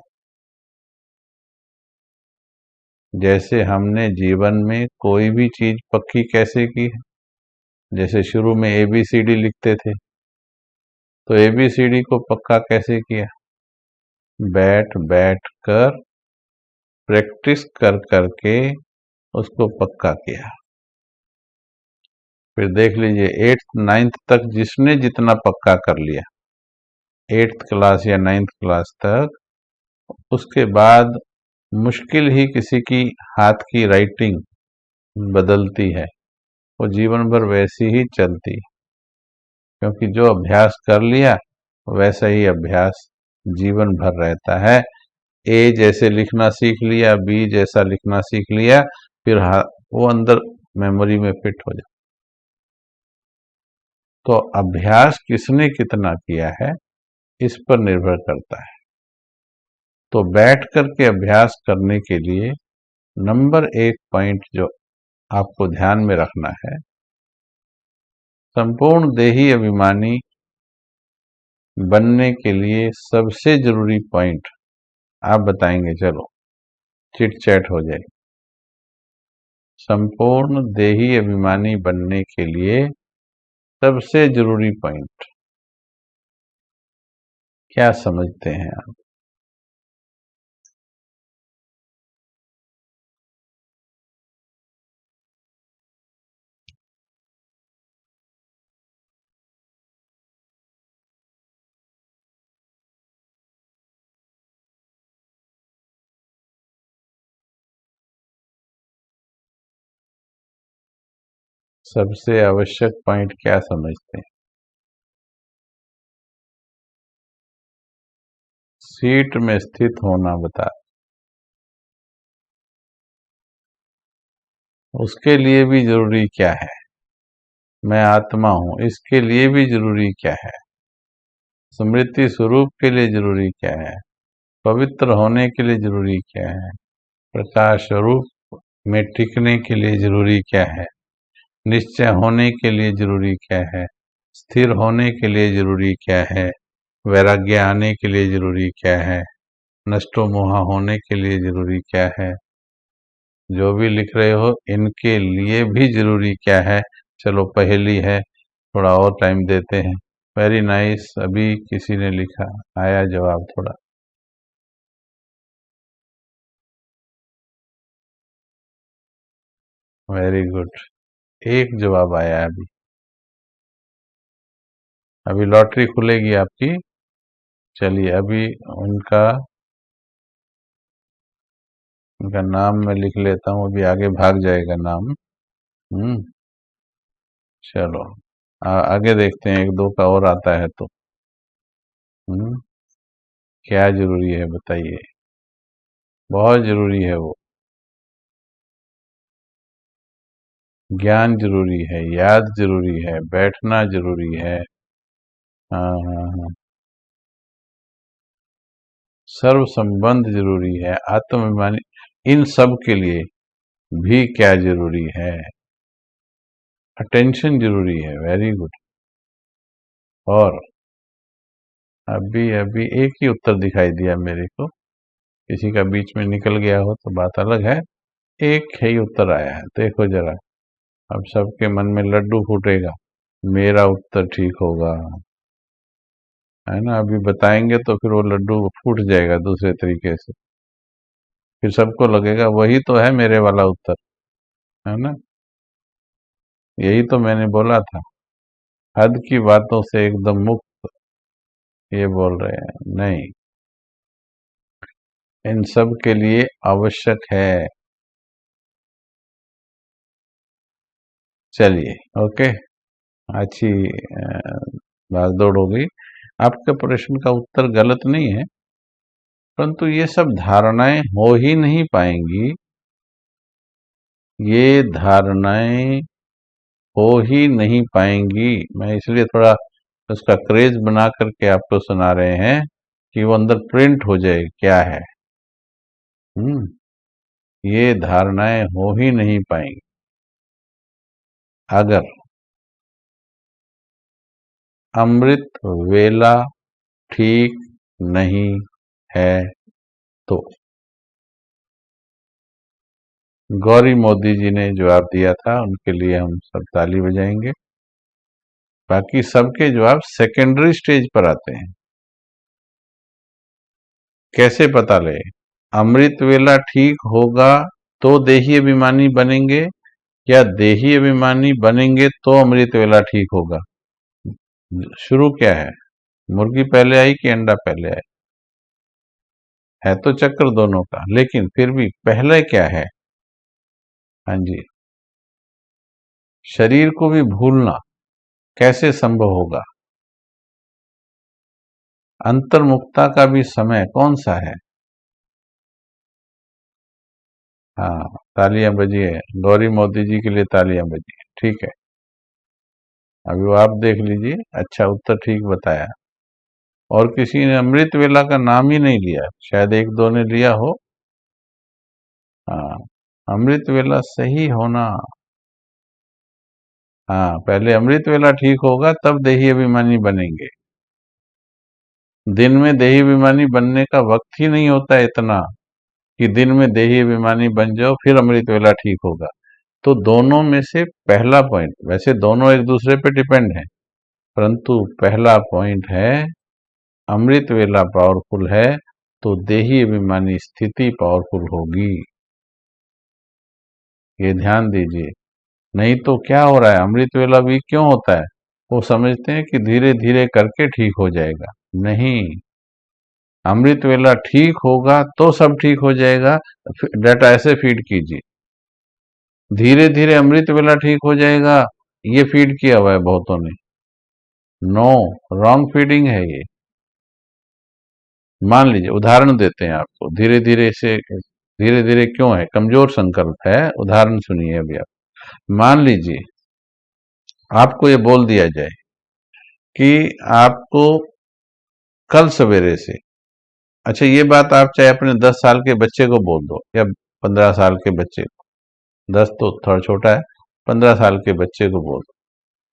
जैसे हमने जीवन में कोई भी चीज पक्की कैसे की है, जैसे शुरू में ABCD लिखते थे, तो ABCD को पक्का कैसे किया? बैठ बैठ कर प्रैक्टिस कर करके उसको पक्का किया। फिर देख लीजिए 8th 9th तक जिसने जितना पक्का कर लिया, 8th क्लास या 9th क्लास तक, उसके बाद मुश्किल ही किसी की हाथ की राइटिंग बदलती है, वो जीवन भर वैसी ही चलती है। क्योंकि जो अभ्यास कर लिया वैसा ही अभ्यास जीवन भर रहता है। A जैसे लिखना सीख लिया, B जैसा लिखना सीख लिया, फिर वो अंदर मेमोरी में फिट हो जाए। तो अभ्यास किसने कितना किया है इस पर निर्भर करता है। तो बैठ करके अभ्यास करने के लिए नंबर 1 पॉइंट जो आपको ध्यान में रखना है, संपूर्ण देही अभिमानी बनने के लिए सबसे जरूरी पॉइंट आप बताएंगे, चलो चिट चैट हो जाए। संपूर्ण देही अभिमानी बनने के लिए सबसे जरूरी पॉइंट क्या समझते हैं आप? सबसे आवश्यक पॉइंट क्या समझते हैं? सीट में स्थित होना बता। उसके लिए भी जरूरी क्या है? मैं आत्मा हूं, इसके लिए भी जरूरी क्या है? स्मृति स्वरूप के लिए जरूरी क्या है? पवित्र होने के लिए जरूरी क्या है? प्रकाश स्वरूप में टिकने के लिए जरूरी क्या है? निश्चय होने के लिए जरूरी क्या है? स्थिर होने के लिए जरूरी क्या है? वैराग्य आने के लिए जरूरी क्या है? नष्टो मोहा होने के लिए जरूरी क्या है? जो भी लिख रहे हो इनके लिए भी जरूरी क्या है? चलो पहेली है, थोड़ा और टाइम देते हैं। वेरी नाइस, अभी किसी ने लिखा, आया जवाब थोड़ा। वेरी गुड, एक जवाब आया है अभी। अभी लॉटरी खुलेगी आपकी। चलिए अभी उनका उनका नाम मैं लिख लेता हूँ, अभी आगे भाग जाएगा नाम। चलो आगे देखते हैं, एक दो का और आता है तो। हम्म क्या जरूरी है बताइए? बहुत जरूरी है वो। ज्ञान जरूरी है, याद जरूरी है, बैठना जरूरी है। हाँ हाँ हाँ, सर्व संबंध जरूरी है, आत्माभिमानी, इन सब के लिए भी क्या जरूरी है? अटेंशन जरूरी है। Very good. और अभी अभी एक ही उत्तर दिखाई दिया मेरे को, किसी का बीच में निकल गया हो तो बात अलग है। एक ही उत्तर आया है, देखो जरा। अब सबके मन में लड्डू फूटेगा, मेरा उत्तर ठीक होगा, है ना? अभी बताएंगे तो फिर वो लड्डू फूट जाएगा दूसरे तरीके से, फिर सबको लगेगा वही तो है मेरे वाला उत्तर, है ना? यही तो मैंने बोला था, हद की बातों से एकदम मुक्त, ये बोल रहे हैं नहीं, इन सब के लिए आवश्यक है। चलिए ओके, अच्छी भाग दौड़ हो गई। आपके प्रश्न का उत्तर गलत नहीं है, परंतु ये सब धारणाएं हो ही नहीं पाएंगी। ये धारणाएं हो ही नहीं पाएंगी। मैं इसलिए थोड़ा उसका क्रेज बना करके आपको सुना रहे हैं कि वो अंदर प्रिंट हो जाए क्या है। हम्म ये धारणाएं हो ही नहीं पाएंगी अगर अमृत वेला ठीक नहीं है तो। गौरी मोदी जी ने जवाब दिया था, उनके लिए हम सब ताली बजाएंगे। बाकी सबके जवाब सेकेंडरी स्टेज पर आते हैं। कैसे पता ले? अमृत वेला ठीक होगा तो देही अभिमानी बनेंगे, या देही अभिमानी बनेंगे तो अमृत वेला ठीक होगा? शुरू क्या है? मुर्गी पहले आई कि अंडा पहले आया? है तो चक्र दोनों का, लेकिन फिर भी पहले क्या है? हाँ जी। शरीर को भी भूलना कैसे संभव होगा? अंतर्मुखता का भी समय कौन सा है? हाँ, तालियां बजिए, गौरी मोदी जी के लिए तालियां बजिए। ठीक है, अभी वो आप देख लीजिए। अच्छा उत्तर ठीक बताया। और किसी ने अमृत वेला का नाम ही नहीं लिया, शायद एक दो ने लिया हो। हाँ, अमृत वेला सही होना। हाँ, पहले अमृत वेला ठीक होगा तब देही अभिमानी बनेंगे। दिन में देही अभिमानी बनने का वक्त ही नहीं होता है इतना कि दिन में देही अभिमानी बन जाओ फिर अमृत वेला ठीक होगा। तो दोनों में से पहला पॉइंट, वैसे दोनों एक दूसरे पे डिपेंड है, परंतु पहला पॉइंट है अमृत वेला पावरफुल है तो देही अभिमानी स्थिति पावरफुल होगी। ये ध्यान दीजिए। नहीं तो क्या हो रहा है, अमृत वेला वीक क्यों होता है? वो समझते हैं कि धीरे धीरे करके ठीक हो जाएगा। नहीं, अमृत वेला ठीक होगा तो सब ठीक हो जाएगा। डाटा ऐसे फीड कीजिए, धीरे धीरे अमृत वेला ठीक हो जाएगा, ये फीड किया हुआ है बहुतों ने। नो, रॉन्ग फीडिंग है ये। मान लीजिए, उदाहरण देते हैं आपको, धीरे धीरे से धीरे धीरे क्यों है, कमजोर संकल्प है। उदाहरण सुनिए अभी आप। मान लीजिए आपको ये बोल दिया जाए कि आपको कल सवेरे से, अच्छा ये बात आप चाहे अपने 10 साल के बच्चे को बोल दो या 15 साल के बच्चे को, 10 तो थोड़ा छोटा है, 15 साल के बच्चे को बोल दो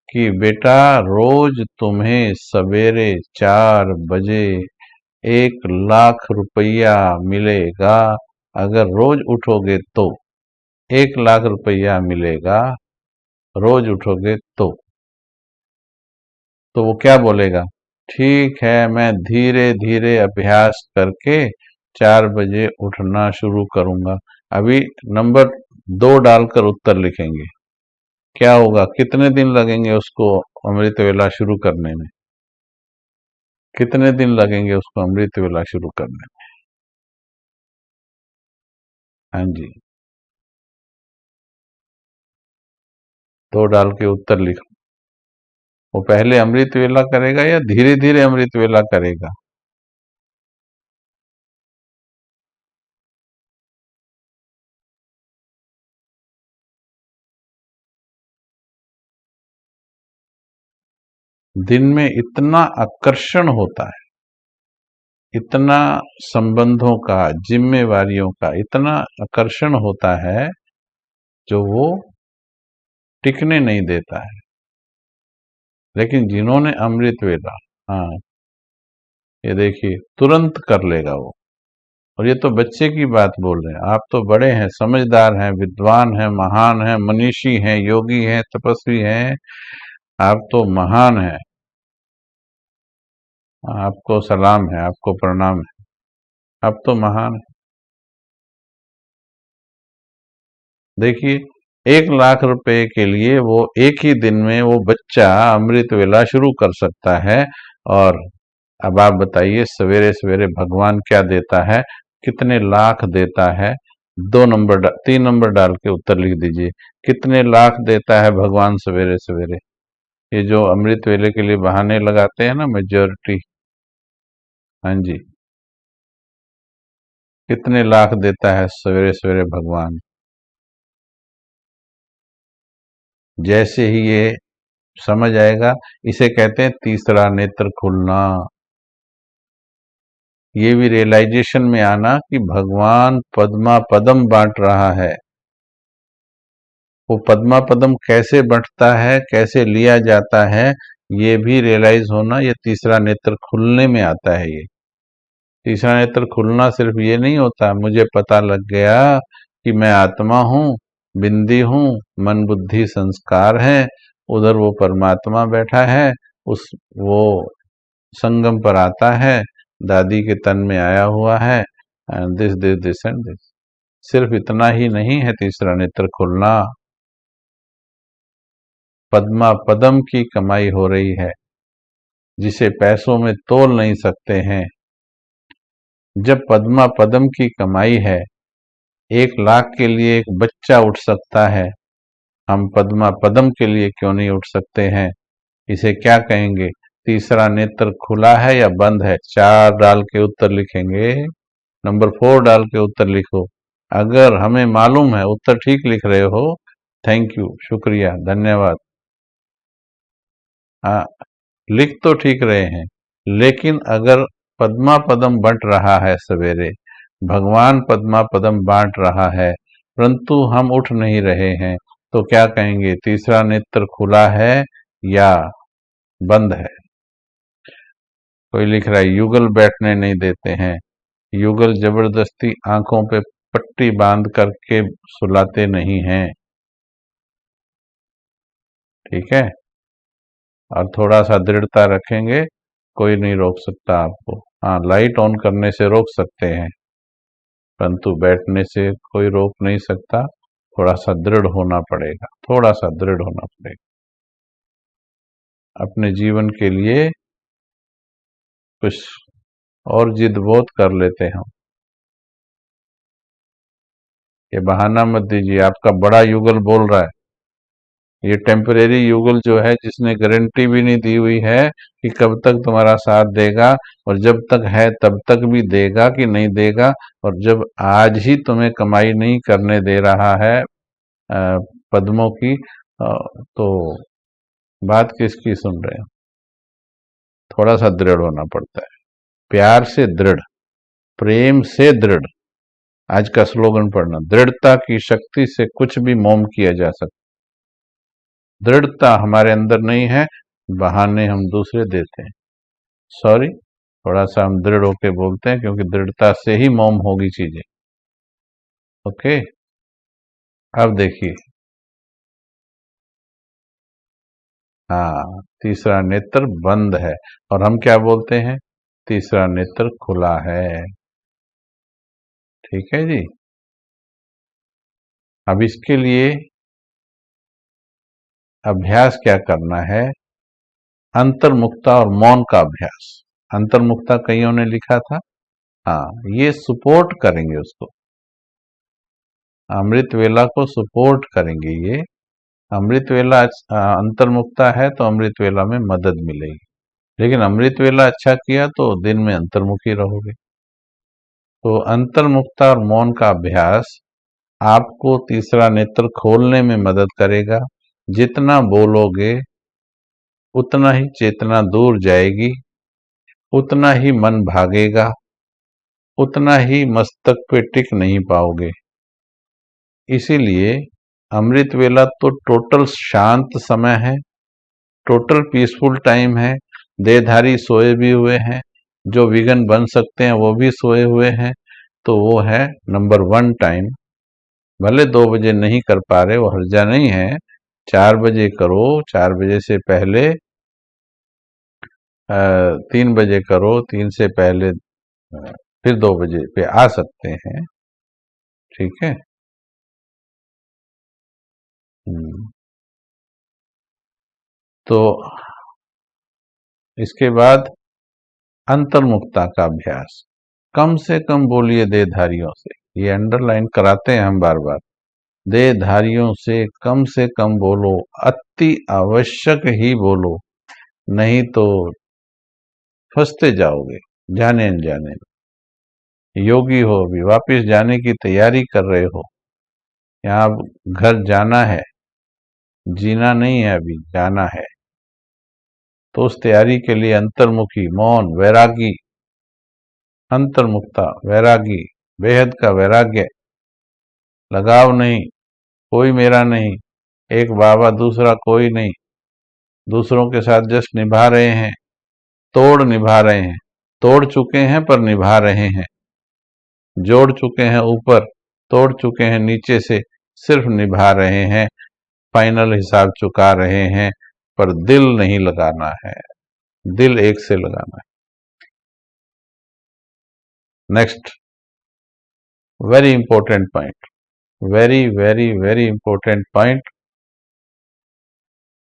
कि बेटा रोज तुम्हें सवेरे 4 बजे 1 लाख रुपया मिलेगा। अगर रोज उठोगे तो 1 लाख रुपया मिलेगा, रोज उठोगे तो वो क्या बोलेगा? ठीक है, मैं धीरे धीरे अभ्यास करके 4 बजे उठना शुरू करूंगा। अभी नंबर 2 डालकर उत्तर लिखेंगे। क्या होगा, कितने दिन लगेंगे उसको अमृत वेला शुरू करने में? कितने दिन लगेंगे उसको अमृत वेला शुरू करने में? हाँ जी, 2 डाल के उत्तर लिखो। वो पहले अमृत वेला करेगा या धीरे धीरे अमृत वेला करेगा? दिन में इतना आकर्षण होता है, इतना संबंधों का, जिम्मेवारियों का इतना आकर्षण होता है जो वो टिकने नहीं देता है। लेकिन जिन्होंने अमृत वेला, हाँ, ये देखिए तुरंत कर लेगा वो। और ये तो बच्चे की बात बोल रहे हैं, आप तो बड़े हैं, समझदार हैं, विद्वान हैं, महान हैं, मनीषी हैं, योगी हैं, तपस्वी हैं। आप तो महान हैं। आपको सलाम है, आपको प्रणाम है। आप तो महान हैं। देखिए, 1 लाख रुपए के लिए वो एक ही दिन में वो बच्चा अमृत वेला शुरू कर सकता है। और अब आप बताइए, सवेरे सवेरे भगवान क्या देता है, कितने लाख देता है? 3 नंबर डाल के उत्तर लिख दीजिए। कितने लाख देता है भगवान सवेरे सवेरे? ये जो अमृत वेले के लिए बहाने लगाते हैं ना मेजोरिटी, हाँ जी, कितने लाख देता है सवेरे सवेरे भगवान? जैसे ही ये समझ आएगा, इसे कहते हैं तीसरा नेत्र खुलना। ये भी रियलाइजेशन में आना कि भगवान पद्मा पदम बांट रहा है। वो पद्मा पदम कैसे बंटता है, कैसे लिया जाता है, ये भी रियलाइज होना, ये तीसरा नेत्र खुलने में आता है। ये तीसरा नेत्र खुलना सिर्फ ये नहीं होता, मुझे पता लग गया कि मैं आत्मा हूँ, बिंदी हूँ, मन बुद्धि संस्कार है, उधर वो परमात्मा बैठा है, उस वो संगम पर आता है, दादी के तन में आया हुआ है, this this this and this. सिर्फ इतना ही नहीं है तीसरा नेत्र खुलना, पद्मा पदम की कमाई हो रही है जिसे पैसों में तोल नहीं सकते हैं। जब पद्मा पदम की कमाई है, 1 लाख के लिए एक बच्चा उठ सकता है, हम पद्मा पदम के लिए क्यों नहीं उठ सकते हैं? इसे क्या कहेंगे? तीसरा नेत्र खुला है या बंद है? 4 डाल के उत्तर लिखेंगे, नंबर 4 डाल के उत्तर लिखो। अगर हमें मालूम है उत्तर ठीक लिख रहे हो, थैंक यू, शुक्रिया, धन्यवाद। हाँ, लिख तो ठीक रहे हैं, लेकिन अगर पद्मा पदम बंट रहा है सवेरे, भगवान पद्मा पदम बांट रहा है, परंतु हम उठ नहीं रहे हैं, तो क्या कहेंगे? तीसरा नेत्र खुला है या बंद है? कोई लिख रहा है युगल बैठने नहीं देते हैं। युगल जबरदस्ती आंखों पे पट्टी बांध करके सुलाते नहीं हैं, ठीक है? और थोड़ा सा दृढ़ता रखेंगे, कोई नहीं रोक सकता आपको। हाँ, लाइट ऑन करने से रोक सकते हैं, परंतु बैठने से कोई रोक नहीं सकता। थोड़ा सा दृढ़ होना पड़ेगा, थोड़ा सा दृढ़ होना पड़ेगा अपने जीवन के लिए। कुछ और जिद बहुत कर लेते हम। ये बहाना मत दीजिए, आपका बड़ा युगल बोल रहा है। ये टेम्परेरी युगल जो है, जिसने गारंटी भी नहीं दी हुई है कि कब तक तुम्हारा साथ देगा, और जब तक है तब तक भी देगा कि नहीं देगा, और जब आज ही तुम्हें कमाई नहीं करने दे रहा है पद्मों की, तो बात किसकी सुन रहे हो? थोड़ा सा दृढ़ होना पड़ता है, प्यार से दृढ़, प्रेम से दृढ़। आज का स्लोगन पढ़ना, दृढ़ता की शक्ति से कुछ भी मोम किया जा सकता। दृढ़ता हमारे अंदर नहीं है, बहाने हम दूसरे देते हैं। सॉरी, थोड़ा सा हम दृढ़ होके बोलते हैं, क्योंकि दृढ़ता से ही मोम होगी चीजें। ओके, अब देखिए, हाँ, तीसरा नेत्र बंद है और हम क्या बोलते हैं? तीसरा नेत्र खुला है। ठीक है जी। अब इसके लिए अभ्यास क्या करना है? अंतर्मुखता और मौन का अभ्यास। अंतर्मुखता कईयों ने लिखा था, हाँ, ये सपोर्ट करेंगे उसको, अमृत वेला को सपोर्ट करेंगे ये। अमृत वेला अंतर्मुखता है तो अमृत वेला में मदद मिलेगी, लेकिन अमृत वेला अच्छा किया तो दिन में अंतर्मुखी रहोगे। तो अंतर्मुखता और मौन का अभ्यास आपको तीसरा नेत्र खोलने में मदद करेगा। जितना बोलोगे उतना ही चेतना दूर जाएगी, उतना ही मन भागेगा, उतना ही मस्तक पे टिक नहीं पाओगे। इसीलिए अमृत वेला तो टोटल शांत समय है, टोटल पीसफुल टाइम है। देहधारी सोए भी हुए हैं, जो विघन बन सकते हैं वो भी सोए हुए हैं, तो वो है नंबर 1 टाइम। भले 2 बजे नहीं कर पा रहे, वो हर्जा नहीं है, 4 बजे करो, 4 बजे से पहले 3 बजे करो, 3 से पहले फिर 2 बजे पे आ सकते हैं, ठीक है। तो इसके बाद अंतर्मुखता का अभ्यास, कम से कम बोलिए देहधारियों से, ये अंडरलाइन कराते हैं हम बार बार। देहधारियों से कम बोलो, अति आवश्यक ही बोलो, नहीं तो फंसते जाओगे जाने अनजाने में। योगी हो, अभी वापिस जाने की तैयारी कर रहे हो, यहाँ घर जाना है, जीना नहीं है, अभी जाना है। तो उस तैयारी के लिए अंतर्मुखी, मौन, वैरागी, अंतर्मुखता, वैरागी, बेहद का वैराग्य, लगाव नहीं, कोई मेरा नहीं, एक बाबा दूसरा कोई नहीं, दूसरों के साथ जस्ट निभा रहे हैं, तोड़ निभा रहे हैं, तोड़ चुके हैं पर निभा रहे हैं, जोड़ चुके हैं ऊपर, तोड़ चुके हैं नीचे से, सिर्फ निभा रहे हैं, फाइनल हिसाब चुका रहे हैं, पर दिल नहीं लगाना है, दिल एक से लगाना है। Next, very important point, very very very important point,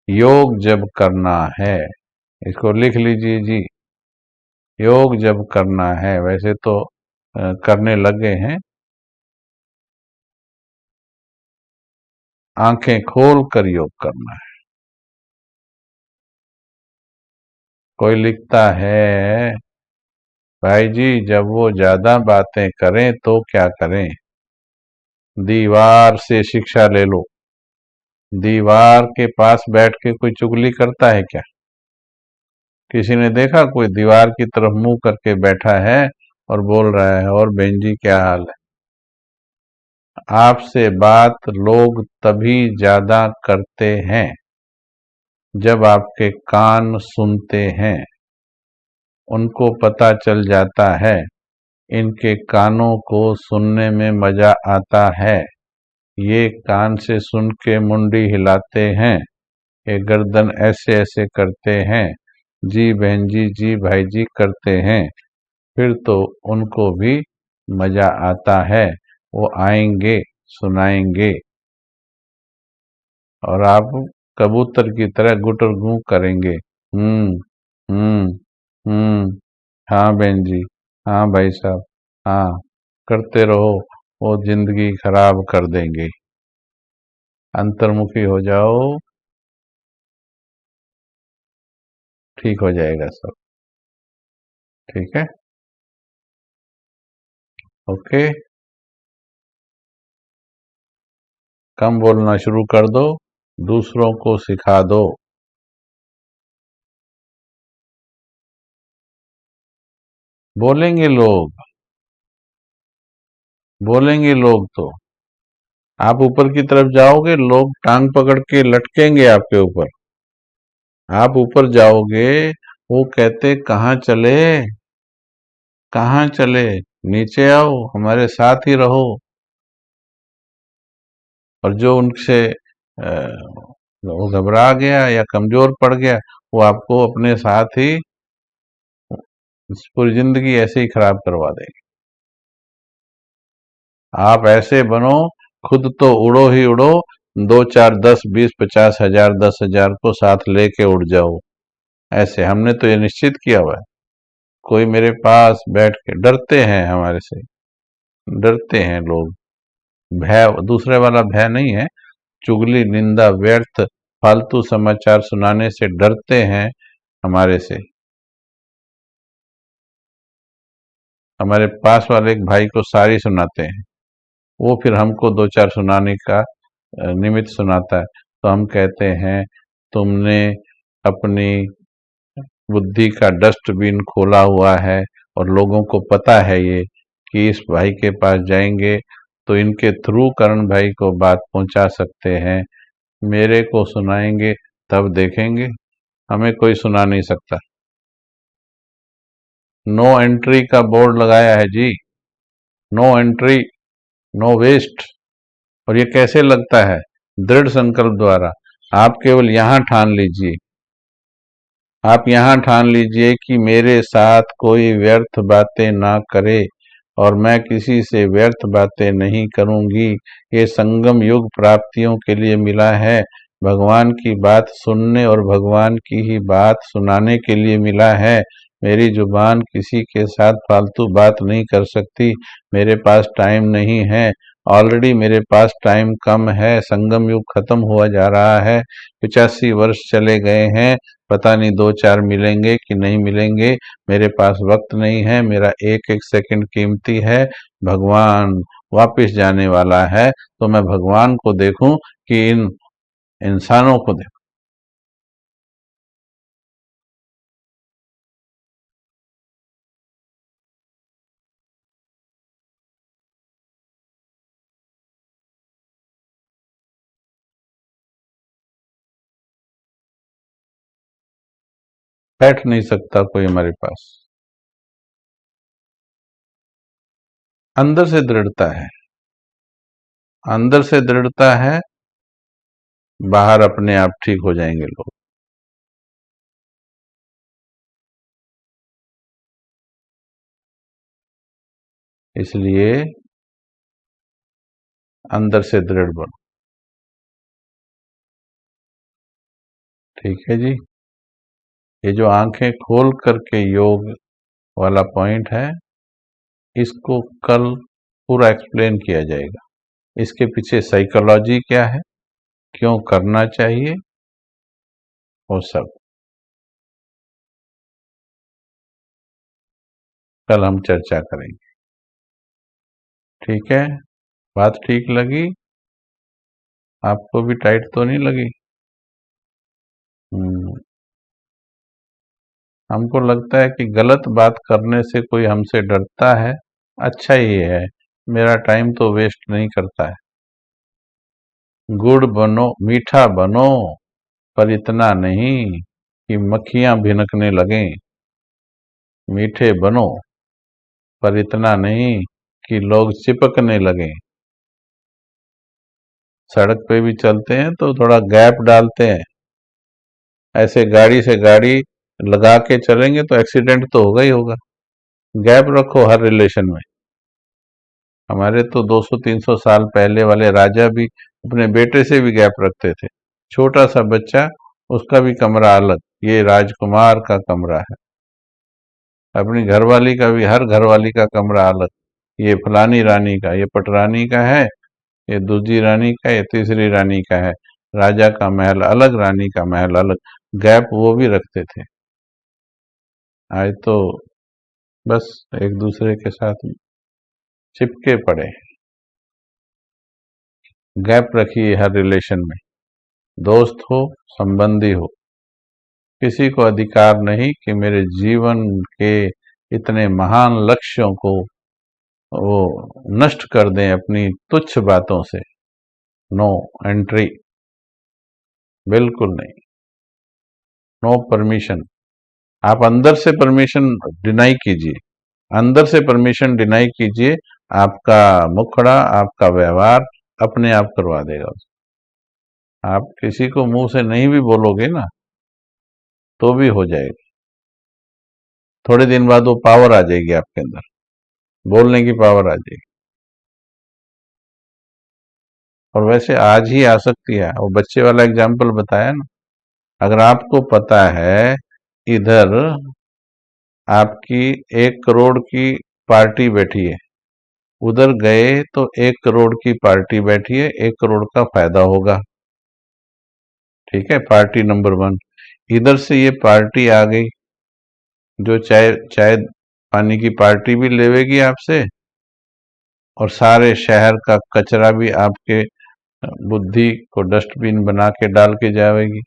योग जब करना है, इसको लिख लीजिए जी। योग जब करना है, वैसे तो करने लगे हैं, आंखें खोल कर योग करना है। कोई लिखता है, भाई जी जब वो ज्यादा बातें करें तो क्या करें? दीवार से शिक्षा ले लो। दीवार के पास बैठ के कोई चुगली करता है क्या? किसी ने देखा कोई दीवार की तरफ मुंह करके बैठा है और बोल रहा है, और बहन जी क्या हाल है? आपसे बात लोग तभी ज्यादा करते हैं जब आपके कान सुनते हैं। उनको पता चल जाता है इनके कानों को सुनने में मजा आता है, ये कान से सुन के मुंडी हिलाते हैं, ये गर्दन ऐसे ऐसे करते हैं, जी बहन जी, जी भाई जी करते हैं, फिर तो उनको भी मजा आता है, वो आएंगे, सुनाएंगे, और आप कबूतर की तरह गुटर गूं करेंगे। हम्म, हम्म, हाँ बहन जी, हाँ भाई साहब, हाँ, करते रहो, वो जिंदगी खराब कर देंगे। अंतर्मुखी हो जाओ, ठीक हो जाएगा सब। ठीक है, ओके। कम बोलना शुरू कर दो, दूसरों को सिखा दो। बोलेंगे लोग, बोलेंगे लोग तो। आप ऊपर की तरफ जाओगे, लोग टांग पकड़ के लटकेंगे आपके ऊपर। आप ऊपर जाओगे, वो कहते कहाँ चले, कहाँ चले, नीचे आओ, हमारे साथ ही रहो। और जो उनसे वो घबरा गया या कमजोर पड़ गया, वो आपको अपने साथ ही पूरी जिंदगी ऐसे ही खराब करवा देंगे। आप ऐसे बनो, खुद तो उड़ो ही उड़ो, 2 4 10 20 50 हजार 10 हजार को साथ लेके उड़ जाओ। ऐसे हमने तो ये निश्चित किया हुआ है। कोई मेरे पास बैठ के, डरते हैं हमारे से, डरते हैं लोग। भय दूसरे वाला भय नहीं है, चुगली, निंदा, व्यर्थ, फालतू समाचार सुनाने से डरते हैं हमारे से। हमारे पास वाले एक भाई को सारी सुनाते हैं, वो फिर हमको 2 4 सुनाने का निमित्त सुनाता है, तो हम कहते हैं तुमने अपनी बुद्धि का डस्टबिन खोला हुआ है, और लोगों को पता है ये कि इस भाई के पास जाएंगे तो इनके थ्रू करण भाई को बात पहुंचा सकते हैं, मेरे को सुनाएंगे तब देखेंगे, हमें कोई सुना नहीं सकता। नो एंट्री का बोर्ड लगाया है जी, नो एंट्री, नो वेस्ट। और ये कैसे लगता है? दृढ़ संकल्प द्वारा। आप केवल यहां ठान लीजिए, आप यहां ठान लीजिए कि मेरे साथ कोई व्यर्थ बातें ना करे, और मैं किसी से व्यर्थ बातें नहीं करूंगी। ये संगम युग प्राप्तियों के लिए मिला है, भगवान की बात सुनने और भगवान की ही बात सुनाने के लिए मिला है। मेरी जुबान किसी के साथ फालतू बात नहीं कर सकती, मेरे पास टाइम नहीं है, ऑलरेडी मेरे पास टाइम कम है, संगम युग खत्म हुआ जा रहा है, 85 वर्ष चले गए हैं, पता नहीं 2 4 मिलेंगे कि नहीं मिलेंगे, मेरे पास वक्त नहीं है, मेरा एक एक सेकंड कीमती है, भगवान वापस जाने वाला है, तो मैं भगवान को देखूं कि इन इंसानों को देखो। बैठ नहीं सकता कोई हमारे पास। अंदर से दृढ़ता है, अंदर से दृढ़ता है, बाहर अपने आप ठीक हो जाएंगे लोग। इसलिए अंदर से दृढ़ बनो। ठीक है जी। ये जो आंखें खोल करके योग वाला पॉइंट है, इसको कल पूरा एक्सप्लेन किया जाएगा। इसके पीछे साइकोलॉजी क्या है, क्यों करना चाहिए, वो सब कल हम चर्चा करेंगे। ठीक है, बात ठीक लगी? आपको भी टाइट तो नहीं लगी? हमको लगता है कि गलत बात करने से कोई हमसे डरता है। अच्छा ही है, मेरा टाइम तो वेस्ट नहीं करता है। गुड़ बनो, मीठा बनो, पर इतना नहीं कि मक्खियां भिनकने लगें। मीठे बनो, पर इतना नहीं कि लोग चिपकने लगें। सड़क पे भी चलते हैं तो थोड़ा गैप डालते हैं। ऐसे गाड़ी से गाड़ी लगा के चलेंगे तो एक्सीडेंट तो होगा ही होगा। गैप रखो हर रिलेशन में। हमारे तो 200-300 साल पहले वाले राजा भी अपने बेटे से भी गैप रखते थे। छोटा सा बच्चा, उसका भी कमरा अलग, ये राजकुमार का कमरा है। अपनी घरवाली का भी, हर घरवाली का कमरा अलग, ये फलानी रानी का, ये पटरानी का है, ये दूसरी रानी का, ये तीसरी रानी का है। राजा का महल अलग, रानी का महल अलग। गैप वो भी रखते थे। आज तो बस एक दूसरे के साथ चिपके पड़े। गैप रखिए हर रिलेशन में, दोस्त हो, संबंधी हो। किसी को अधिकार नहीं कि मेरे जीवन के इतने महान लक्ष्यों को वो नष्ट कर दें अपनी तुच्छ बातों से। नो एंट्री, बिल्कुल नहीं। No permission. आप अंदर से परमिशन डिनाई कीजिए, अंदर से परमिशन डिनाई कीजिए। आपका मुखड़ा, आपका व्यवहार अपने आप करवा देगा। आप किसी को मुंह से नहीं भी बोलोगे ना, तो भी हो जाएगा। थोड़े दिन बाद वो पावर आ जाएगी आपके अंदर, बोलने की पावर आ जाएगी। और वैसे आज ही आ सकती है। वो बच्चे वाला एग्जाम्पल बताया ना, अगर आपको पता है इधर आपकी 1 करोड़ की पार्टी बैठी है, उधर गए तो 1 करोड़ की पार्टी बैठी है, 1 करोड़ का फायदा होगा। ठीक है, पार्टी नंबर 1। इधर से ये पार्टी आ गई, जो चाय चाय पानी की पार्टी भी लेवेगी आपसे, और सारे शहर का कचरा भी आपके बुद्धि को डस्टबिन बना के डाल के जाएगी।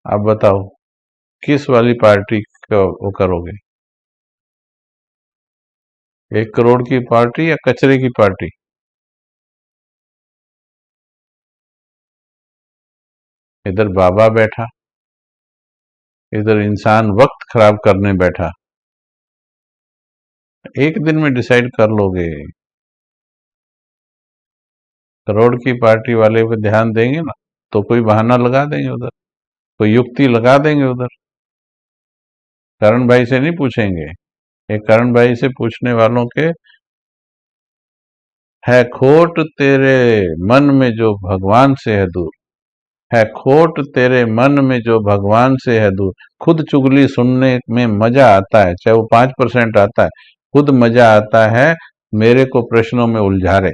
आप बताओ किस वाली पार्टी का वो करोगे, 1 करोड़ की पार्टी या कचरे की पार्टी? इधर बाबा बैठा, इधर इंसान वक्त खराब करने बैठा। एक दिन में डिसाइड कर लोगे। करोड़ की पार्टी वाले पे ध्यान देंगे ना, तो कोई बहाना लगा देंगे उधर, कोई युक्ति लगा देंगे उधर। करण भाई से नहीं पूछेंगे। एक करण भाई से पूछने वालों के है खोट तेरे मन में जो भगवान से है दूर। है खोट तेरे मन में जो भगवान से है दूर। खुद चुगली सुनने में मजा आता है, चाहे वो 5% आता है, खुद मजा आता है मेरे को प्रश्नों में उलझा रहे।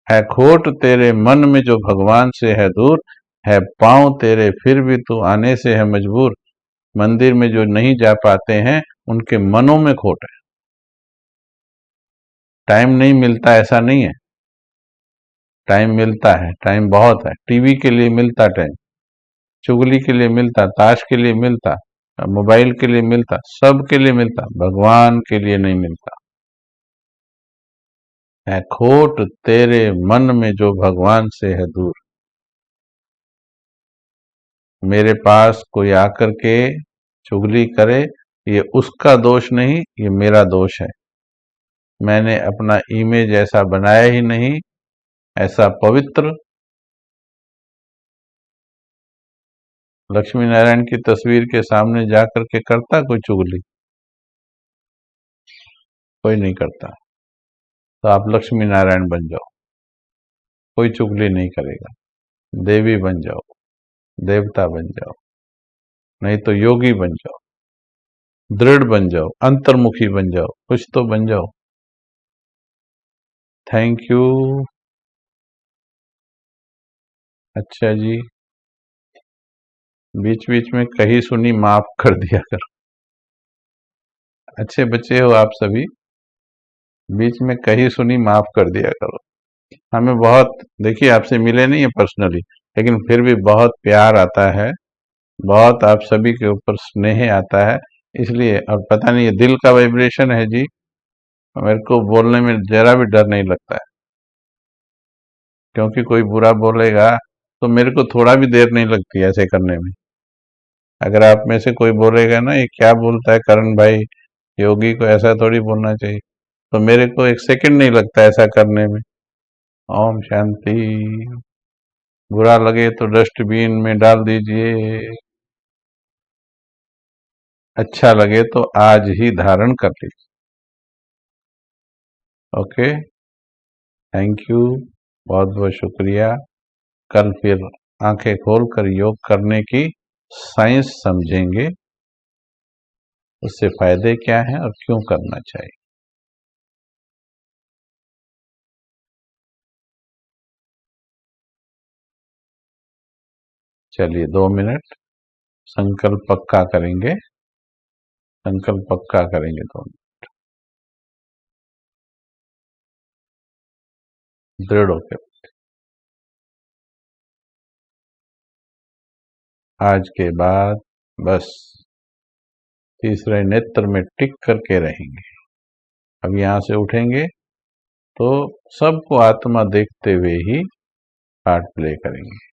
है खोट तेरे मन में जो भगवान से है दूर। है पांव तेरे फिर भी तू आने से है मजबूर। मंदिर में जो नहीं जा पाते हैं, उनके मनों में खोट है। टाइम नहीं मिलता ऐसा नहीं है, टाइम मिलता है, टाइम बहुत है। टीवी के लिए मिलता टाइम, चुगली के लिए मिलता, ताश के लिए मिलता, मोबाइल के लिए मिलता, सब के लिए मिलता, भगवान के लिए नहीं मिलता है। खोट तेरे मन में जो भगवान से है दूर। मेरे पास कोई आकर के चुगली करे, ये उसका दोष नहीं, ये मेरा दोष है। मैंने अपना इमेज ऐसा बनाया ही नहीं, ऐसा पवित्र। लक्ष्मी नारायण की तस्वीर के सामने जाकर के करता कोई चुगली? कोई नहीं करता। तो आप लक्ष्मी नारायण बन जाओ, कोई चुगली नहीं करेगा। देवी बन जाओ, देवता बन जाओ, नहीं तो योगी बन जाओ, दृढ़ बन जाओ, अंतर्मुखी बन जाओ, कुछ तो बन जाओ। Thank you. अच्छा जी, बीच बीच में कही सुनी माफ कर दिया करो। अच्छे बच्चे हो आप सभी, बीच में कही सुनी माफ कर दिया करो। हमें बहुत, देखिए आपसे मिले नहीं है पर्सनली, लेकिन फिर भी बहुत प्यार आता है, बहुत आप सभी के ऊपर स्नेह आता है। इसलिए, और पता नहीं ये दिल का वाइब्रेशन है जी, मेरे को बोलने में जरा भी डर नहीं लगता है। क्योंकि कोई बुरा बोलेगा तो मेरे को थोड़ा भी देर नहीं लगती ऐसे करने में। अगर आप में से कोई बोलेगा ना ये क्या बोलता है करण भाई, योगी को ऐसा थोड़ी बोलना चाहिए, तो मेरे को एक सेकंड नहीं लगता ऐसा करने में। ओम शांति। बुरा लगे तो डस्टबिन में डाल दीजिए, अच्छा लगे तो आज ही धारण कर लीजिए। ओके, थैंक यू, बहुत बहुत शुक्रिया। कल फिर आंखें खोलकर योग करने की साइंस समझेंगे, उससे फायदे क्या हैं और क्यों करना चाहिए। चलिए 2 मिनट संकल्प पक्का करेंगे, संकल्प पक्का करेंगे 2 मिनट दृढ़ होकर। आज के बाद बस तीसरे नेत्र में टिक करके रहेंगे। अब यहाँ से उठेंगे तो सबको आत्मा देखते हुए ही पार्ट प्ले करेंगे।